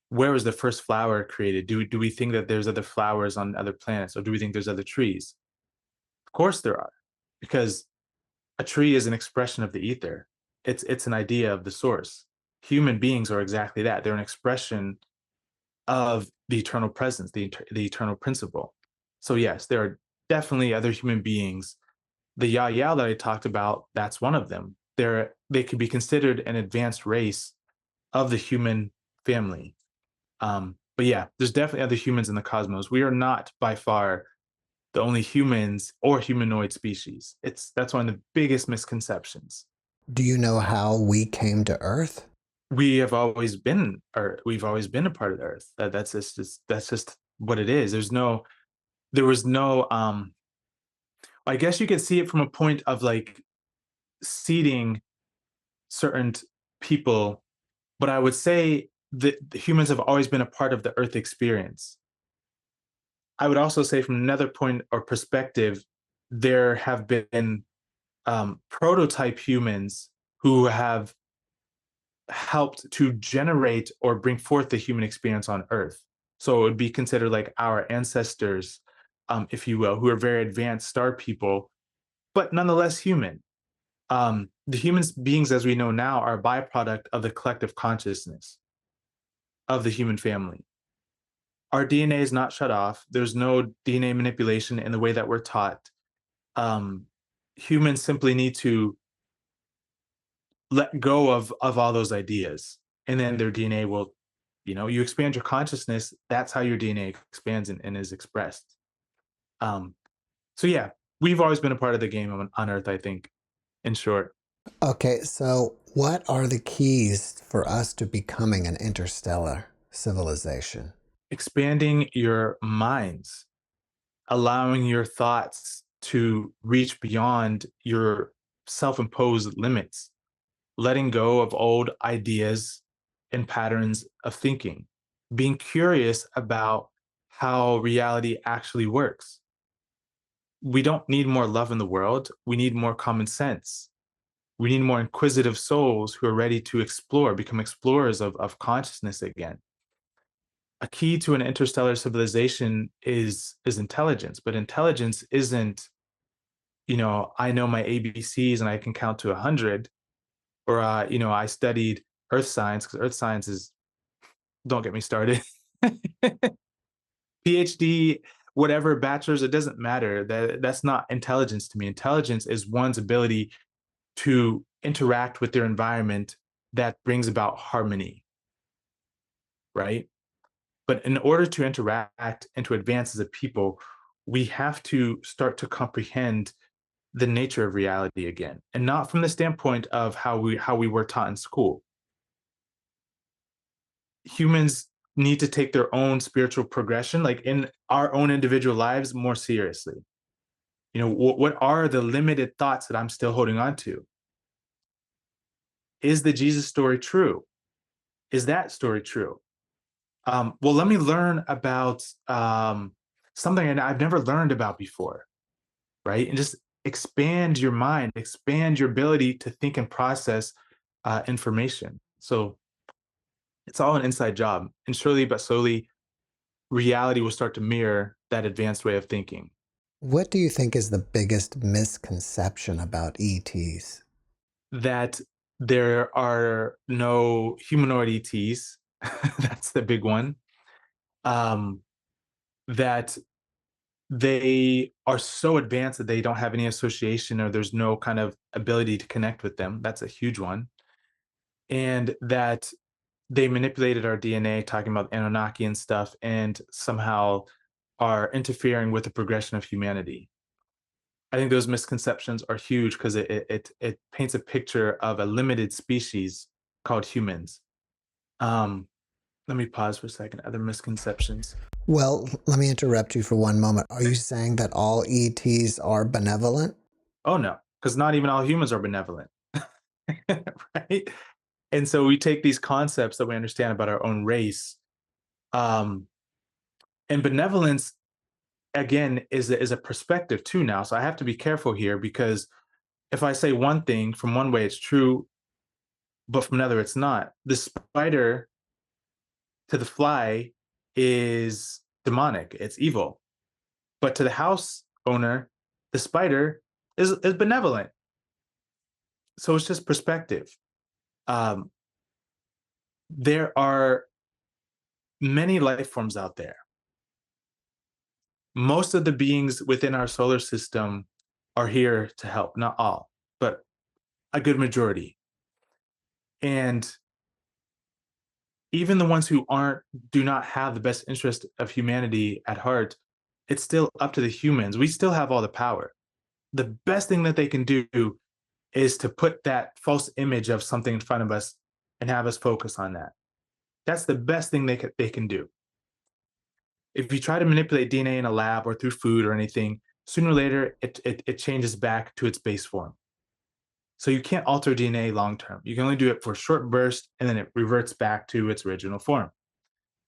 where was the first flower created? Do we think that there's other flowers on other planets, or do we think there's other trees? Of course there are, because a tree is an expression of the ether. It's an idea of the source. Human beings are exactly that. They're an expression of the eternal presence, the eternal principle. So yes, there are definitely other human beings. The Yao that I talked about, that's one of them. They could be considered an advanced race of the human family. But yeah, there's definitely other humans in the cosmos. We are not by far the only humans or humanoid species. That's one of the biggest misconceptions.
Do you know how we came to Earth?
We've always been a part of the Earth. That's just what it is. There was no I guess you could see it from a point of like seeding certain people, but I would say that the humans have always been a part of the Earth experience. I would also say from another point or perspective, there have been prototype humans who have helped to generate or bring forth the human experience on Earth. So it would be considered like our ancestors, if you will, who are very advanced star people, but nonetheless human. The human beings as we know now are a byproduct of the collective consciousness of the human family. Our DNA is not shut off. There's no DNA manipulation in the way that we're taught. Um, Humans simply need to let go of all those ideas, and then their DNA will, you expand your consciousness. That's how your DNA expands and is expressed. Um, so yeah, we've always been a part of the game on Earth, I think, in short.
Okay, so what are the keys for us to becoming an interstellar civilization?
Expanding your minds, allowing your thoughts to reach beyond your self-imposed limits, letting go of old ideas and patterns of thinking, being curious about how reality actually works. We don't need more love in the world. We need more common sense. We need more inquisitive souls who are ready to explore, become explorers of consciousness again. A key to an interstellar civilization is intelligence, but intelligence isn't, I know my ABCs and I can count to 100, or I studied earth science, because earth science is, don't get me started. PhD, whatever, bachelor's, it doesn't matter. That's not intelligence to me. Intelligence is one's ability to interact with their environment that brings about harmony, right? But in order to interact and to advance as a people, we have to start to comprehend the nature of reality again, and not from the standpoint of how we were taught in school. Humans need to take their own spiritual progression, like in our own individual lives, more seriously. What are the limited thoughts that I'm still holding on to? Is the Jesus story true? Is that story true? Well, let me learn about something I've never learned about before, right? And just expand your mind, expand your ability to think and process information. So it's all an inside job. And surely but slowly, reality will start to mirror that advanced way of thinking.
What do you think is the biggest misconception about ETs?
That there are no humanoid ETs. That's the big one. Um, that they are so advanced that they don't have any association, or there's no kind of ability to connect with them. That's a huge one. And that they manipulated our DNA, talking about Anunnaki and stuff, and somehow are interfering with the progression of humanity. I think those misconceptions are huge because it paints a picture of a limited species called humans. Um, Let me pause for a second. Other misconceptions.
Well, let me interrupt you for one moment. Are you saying that all ETs are benevolent?
Oh no, because not even all humans are benevolent, right? And so we take these concepts that we understand about our own race, um, And benevolence, again, is a perspective too now. So I have to be careful here, because if I say one thing from one way, it's true, but from another, it's not. The spider to the fly is demonic, it's evil. But to the house owner, the spider is benevolent. So it's just perspective. Um, there are many life forms out there. Most of the beings within our solar system are here to help, not all, but a good majority. And even the ones who do not have the best interest of humanity at heart, it's still up to the humans. We still have all the power. The best thing that they can do is to put that false image of something in front of us and have us focus on that. That's the best thing they can do. If you try to manipulate DNA in a lab or through food or anything, sooner or later it changes back to its base form. So you can't alter DNA long term. You can only do it for a short burst, and then it reverts back to its original form.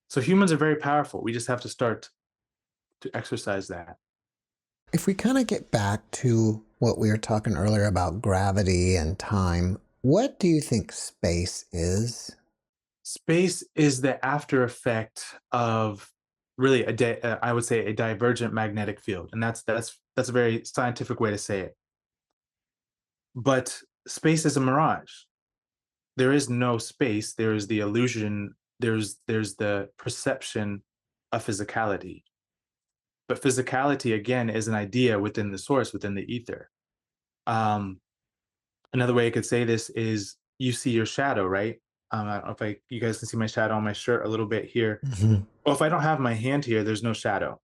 So humans are very powerful. We just have to start to exercise that.
If we kind of get back to what we were talking earlier about gravity and time, what do you think space is?
Space is the after effect of really I would say a divergent magnetic field, and that's a very scientific way to say it. But space is a mirage. There is no space. There is the illusion. There's the perception of physicality. But physicality, again, is an idea within the source, within the ether. Um, Another way I could say this is you see your shadow, right? I don't know if you guys can see my shadow on my shirt a little bit here.
Mhm.
Well, if I don't have my hand here, there's no shadow,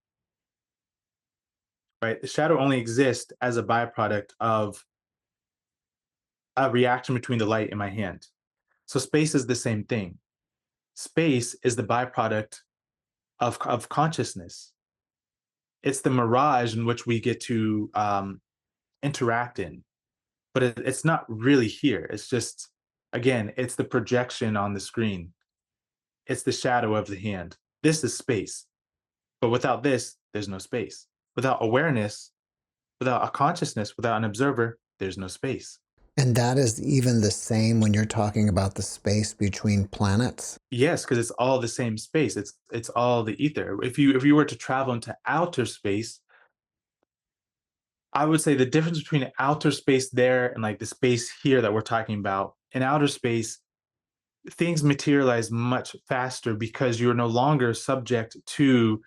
right? The shadow only exists as a byproduct of a reaction between the light in my hand. So space is the same thing. Space is the byproduct of consciousness. It's the mirage in which we get to interact in, but it's not really here. It's just, again, it's the projection on the screen. It's the shadow of the hand. This is space. But without this, there's no space. Without awareness, without a consciousness, without an observer, there's no space.
And that is even the same when you're talking about the space between planets?
Yes, because it's all the same space. It's all the ether. If you were to travel into outer space, I would say the difference between outer space there and like the space here that we're talking about, in outer space, things materialize much faster because you're no longer subject to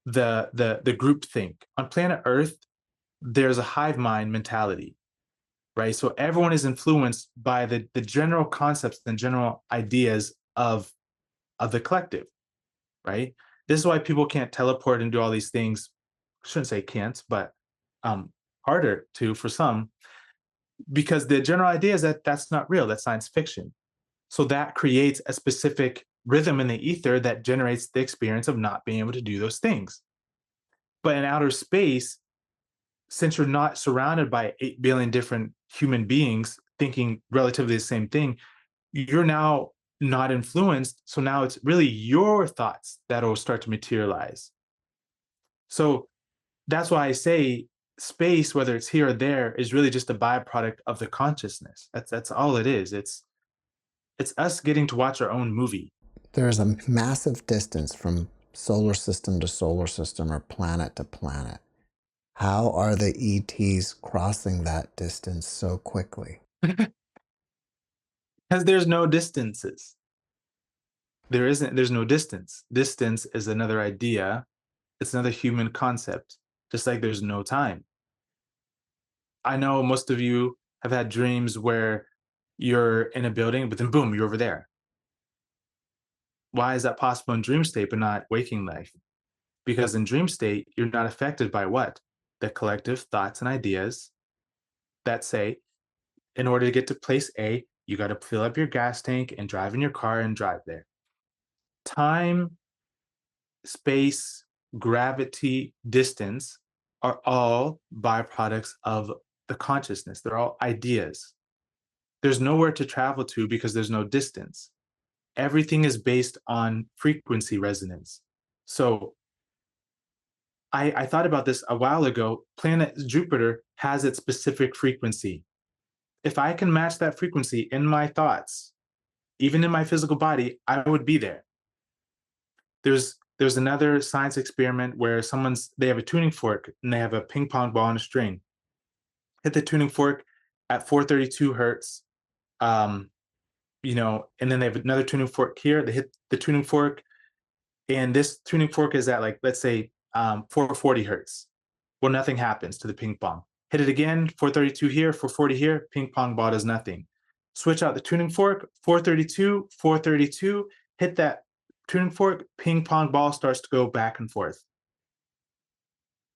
the group think. On planet Earth, there's a hive mind mentality, right? So everyone is influenced by the general concepts and general ideas of the collective, right? This is why people can't teleport and do all these things. I shouldn't say can't, but harder to for some, because the general idea is that that's not real, that's science fiction. So that creates a specific rhythm in the ether that generates the experience of not being able to do those things. But in outer space, since you're not surrounded by 8 billion different human beings thinking relatively the same thing, you're now not influenced. So now it's really your thoughts that'll start to materialize. So that's why I say space, whether it's here or there, is really just a byproduct of the consciousness. That's all it is. It's us getting to watch our own movie.
There's a massive distance from solar system to solar system or planet to planet. How are the ETs crossing that distance so quickly?
Because there's no distances. There's no distance. Distance is another idea. It's another human concept, just like there's no time. I know most of you have had dreams where you're in a building, but then boom, you're over there. Why is that possible in dream state, but not waking life? Because in dream state, you're not affected by what? The collective thoughts and ideas that say, in order to get to place A, you got to fill up your gas tank and drive in your car and drive there. Time, space, gravity, distance are all byproducts of the consciousness. They're all ideas. There's nowhere to travel to because there's no distance. Everything is based on frequency resonance. So I thought about this a while ago. Planet Jupiter has its specific frequency. If I can match that frequency in my thoughts, even in my physical body, I would be there. There's another science experiment where they have a tuning fork and they have a ping pong ball and a string. Hit the tuning fork at 432 hertz, and then they have another tuning fork here. They hit the tuning fork, and this tuning fork is at, like, let's say 440 hertz. Well, nothing happens to the ping pong. Hit it again, 432 here, 440 here, ping pong ball does nothing. Switch out the tuning fork, 432, 432, hit that tuning fork, ping pong ball starts to go back and forth.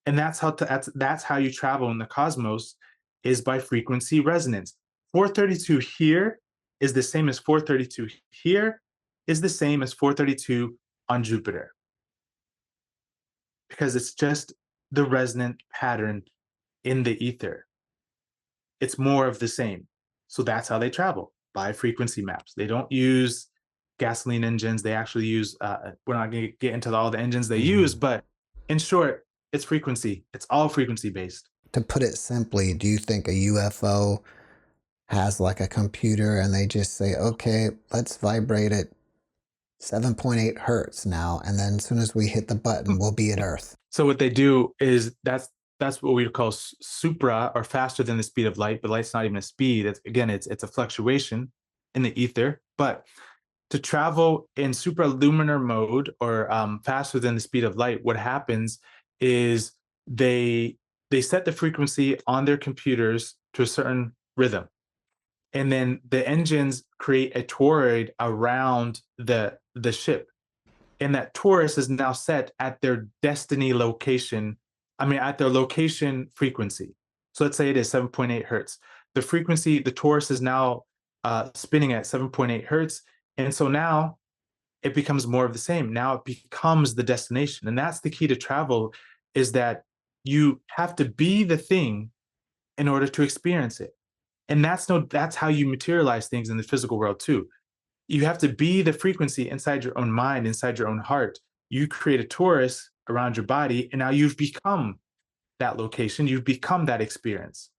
And that's how you travel in the cosmos, is by frequency resonance. 432 here is the same as 432 here, is the same as 432 on Jupiter. Because it's just the resonant pattern in the ether. It's more of the same. So that's how they travel, by frequency maps. They don't use gasoline engines. They actually use, we're not going to get into all the engines they use, but in short, it's frequency. It's all frequency based.
To put it simply, do you think a UFO has like a computer and they just say, okay, let's vibrate at 7.8 hertz now, and then as soon as we hit the button, we'll be at Earth?
So what they do is that's what we call supra, or faster than the speed of light, but light's not even a speed. It's a fluctuation in the ether. But to travel in supraluminar mode, or faster than the speed of light, what happens is they set the frequency on their computers to a certain rhythm. And then the engines create a toroid around the ship. And that Taurus is now set at their destiny location, at their location frequency. So let's say it is 7.8 hertz. The frequency, the Taurus is now spinning at 7.8 hertz. And so now it becomes more of the same. Now it becomes the destination. And that's the key to travel, is that you have to be the thing in order to experience it. And that's how you materialize things in the physical world too. You have to be the frequency inside your own mind, inside your own heart. You create a torus around your body, and now you've become that location. You've become that experience,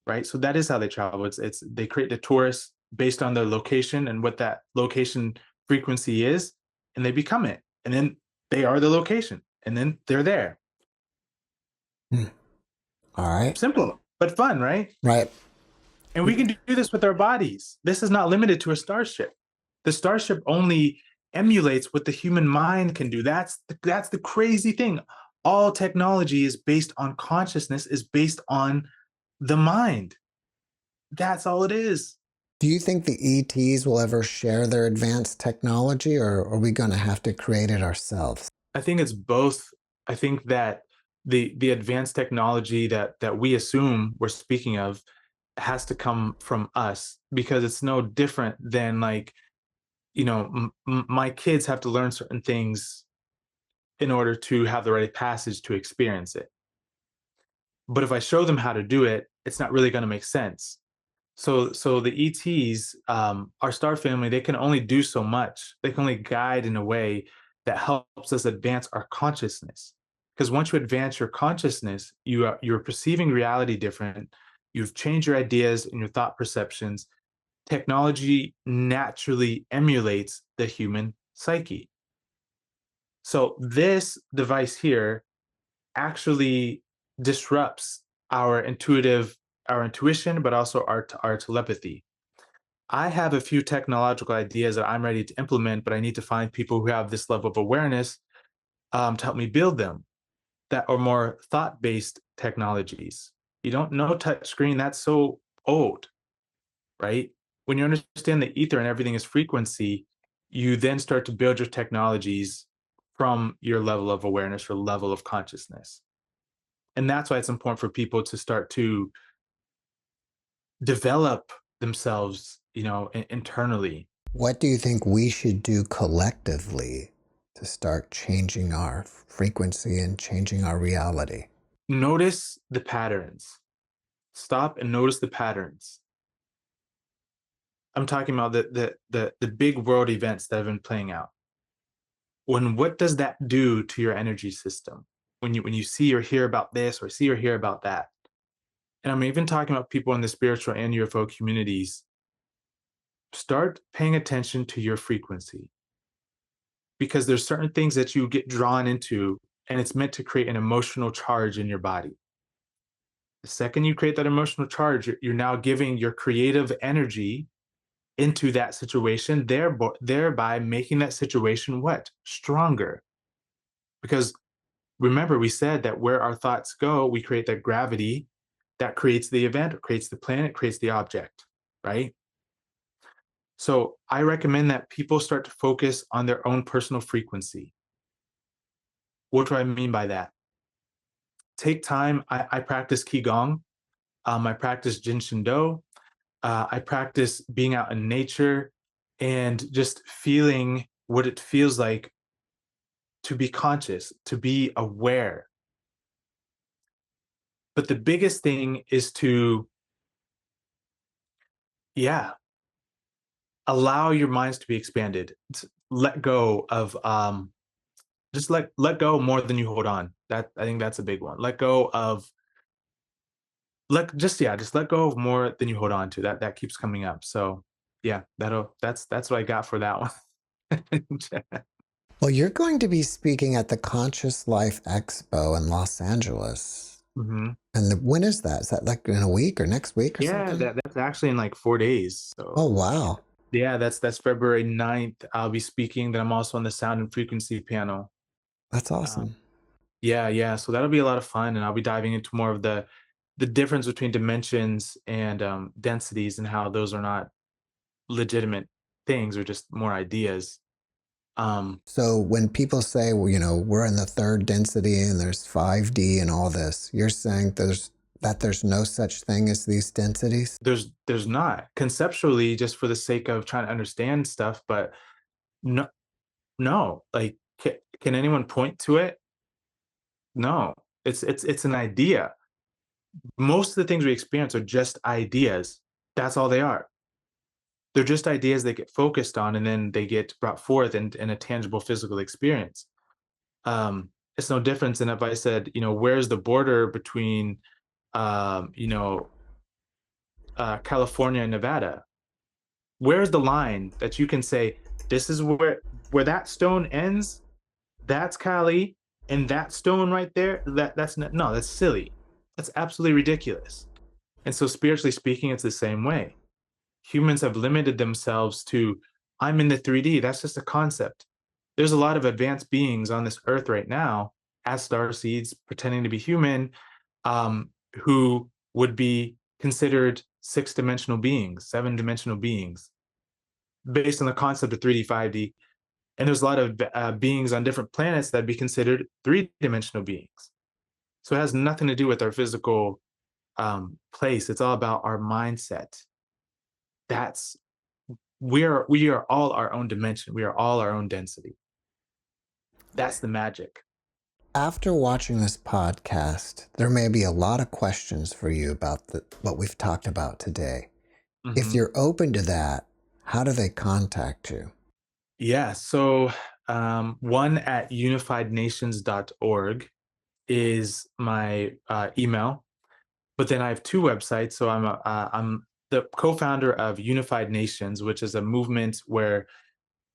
right? So that is how they travel. They create the torus based on their location and what that location frequency is, and they become it. And then they are the location, and then they're there.
All right.
Simple, but fun, right?
Right.
And we can do this with our bodies. This is not limited to a starship. The starship only emulates what the human mind can do. That's the crazy thing. All technology is based on consciousness, is based on the mind. That's all it is.
Do you think the ETs will ever share their advanced technology, or are we going to have to create it ourselves?
I think it's both. I think that the advanced technology that we assume we're speaking of has to come from us, because it's no different than, like, my kids have to learn certain things in order to have the right passage to experience it. But if I show them how to do it, it's not really going to make sense. So the ETs, our star family, they can only do so much. They can only guide in a way that helps us advance our consciousness. Because once you advance your consciousness, you're perceiving reality different. You've changed your ideas and your thought perceptions. Technology naturally emulates the human psyche. So this device here actually disrupts our intuition, but also our telepathy. I have a few technological ideas that I'm ready to implement, but I need to find people who have this level of awareness to help me build them, that are more thought-based technologies. You don't know touch screen, that's so old, right? When you understand the ether and everything is frequency, you then start to build your technologies from your level of awareness, your level of consciousness. And that's why it's important for people to start to develop themselves, internally.
What do you think we should do collectively to start changing our frequency and changing our reality?
Notice the patterns. Stop and notice the patterns. I'm talking about the big world events that have been playing out. What does that do to your energy system? when you see or hear about this or see or hear about that, and I'm even talking about people in the spiritual and UFO communities, start paying attention to your frequency, because there's certain things that you get drawn into, and it's meant to create an emotional charge in your body. The second you create that emotional charge, you're now giving your creative energy into that situation, thereby making that situation what? Stronger. Because remember, we said that where our thoughts go, we create that gravity that creates the event, creates the planet, creates the object, right? So I recommend that people start to focus on their own personal frequency. What do I mean by that? Take time. I practice Qigong. I practice Jin Shin Do. I practice being out in nature and just feeling what it feels like to be conscious, to be aware. But the biggest thing is to, yeah, allow your minds to be expanded. Let go of just let go more than you hold on. That, I think that's a big one. Let go of just let go of more than you hold on to. That keeps coming up. So yeah, that's what I got for that one.
Well, you're going to be speaking at the Conscious Life Expo in Los Angeles.
hmm
And when is that? Is that like in a week or next week or
Yeah,
something?
that's actually in like 4 days.
Oh,
So
wow.
yeah, that's February 9th. I'll be speaking. Then I'm also on the sound and frequency panel.
That's
Um,
awesome.
yeah, yeah. So that'll be a lot of fun, and I'll be diving into more of the difference between dimensions and densities, and how those are not legitimate things, or just more ideas. Um,
So when people say, well, we're in the third density and there's 5D and all this, you're saying there's no such thing as these densities?
there's not conceptually, just for the sake of trying to understand stuff, but no, no. Like, can anyone point to it? No. It's an idea. Most of the things we experience are just ideas. That's all they are. They're just ideas that get focused on, and then they get brought forth in a tangible physical experience. It's no different than if I said, where's the border between, um, you know, California and Nevada? Where's the line that you can say, this is where that stone ends? That's Cali, and that stone right there, that's not, no, that's silly. That's absolutely ridiculous. And so, spiritually speaking, it's the same way. Humans have limited themselves to, I'm in the 3D. That's just a concept. There's a lot of advanced beings on this earth right now, as star seeds, pretending to be human, who would be considered six-dimensional beings, seven-dimensional beings, based on the concept of 3D, 5D. And there's a lot of beings on different planets that be considered three-dimensional beings. So it has nothing to do with our physical place. It's all about our mindset. That's we are all our own dimension. We are all our own density. That's the magic.
After watching this podcast, there may be a lot of questions for you about what we've talked about today. If
hmm
you're open to that, how do they contact you?
Yeah. So one at unifiednations.org is my email, but then I have two websites. So I'm the co-founder of Unified Nations, which is a movement where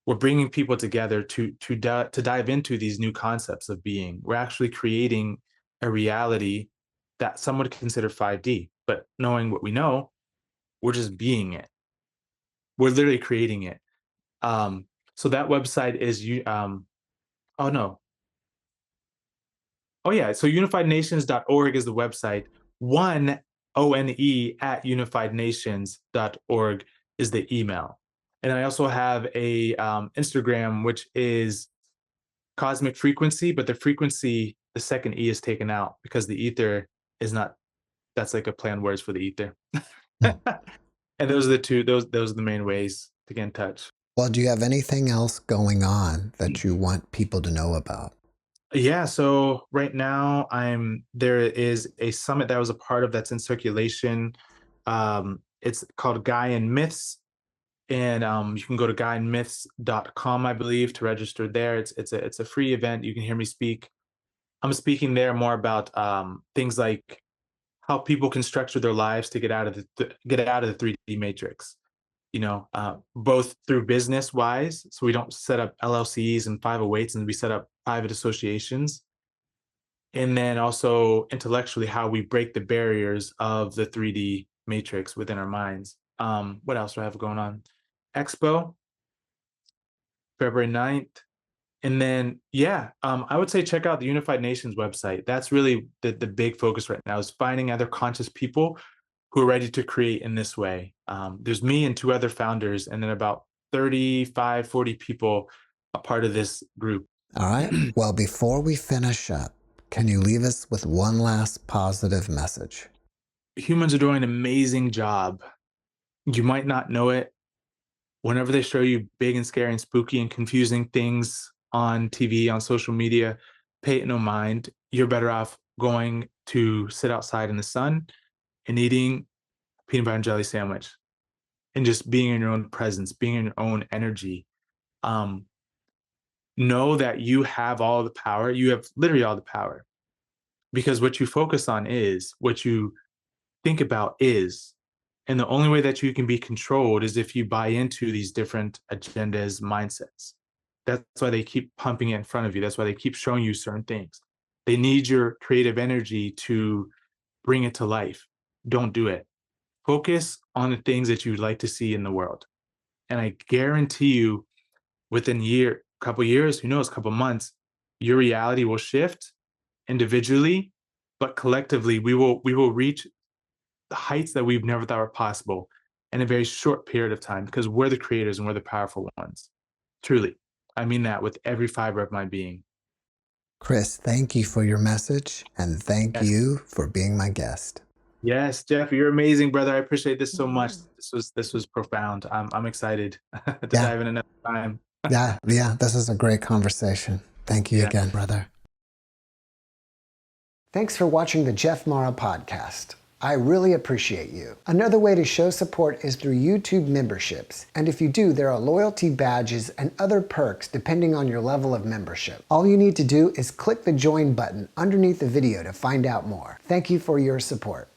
we're bringing people together to dive into these new concepts of being. We're actually creating a reality that some would consider 5D, but knowing what we know, we're just being it. We're literally creating it. Um, so that website is oh no. Oh yeah, so unifiednations.org is the website. ONE at unifiednations.org is the email. And I also have a Instagram, which is cosmic frequency, but the frequency, the second E is taken out because the ether is not, that's like a play on words for the ether.
Hmm.
And those are the two, those are the main ways to get in touch.
Well, do you have anything else going on that you want people to know about?
Yeah, so right now there is a summit that I was a part of that's in circulation. It's called Gaian Myths, and you can go to gaianmyths.com, I believe, to register there. It's a free event. You can hear me speak. I'm speaking there more about things like how people can structure their lives to get out of the 3D matrix. Both through business wise, so we don't set up LLCs and 508s, and we set up private associations. And then also intellectually, how we break the barriers of the 3D matrix within our minds. What else do I have going on? Expo, February 9th. And then, yeah, I would say check out the Unified Nations website. That's really the big focus right now, is finding other conscious people who are ready to create in this way. There's me and 2 other founders, and then about 35, 40 people a part of this group.
All right. Well, before we finish up, can you leave us with one last positive message?
Humans are doing an amazing job. You might not know it. Whenever they show you big and scary and spooky and confusing things on TV, on social media, pay it no mind. You're better off going to sit outside in the sun and eating a peanut butter and jelly sandwich and just being in your own presence, being in your own energy. Know that you have all the power. You have literally all the power, because what you focus on is what you think about is. And the only way that you can be controlled is if you buy into these different agendas, mindsets. That's why they keep pumping it in front of you. That's why they keep showing you certain things. They need your creative energy to bring it to life. Don't do it. Focus on the things that you'd like to see in the world. And I guarantee you, within couple years, who knows, couple months, your reality will shift individually, but collectively we will reach the heights that we've never thought were possible in a very short period of time, because we're the creators and we're the powerful ones. Truly. I mean that with every fiber of my being.
Krys, thank you for your message, and thank you for being my guest.
Yes, Jeff, you're amazing, brother. I appreciate this so much. This was profound. I'm excited to dive in another time.
Yeah, this was a great conversation. Thank you again, brother. Thanks for watching the JeffMara podcast. I really appreciate you. Another way to show support is through YouTube memberships. And if you do, there are loyalty badges and other perks depending on your level of membership. All you need to do is click the join button underneath the video to find out more. Thank you for your support.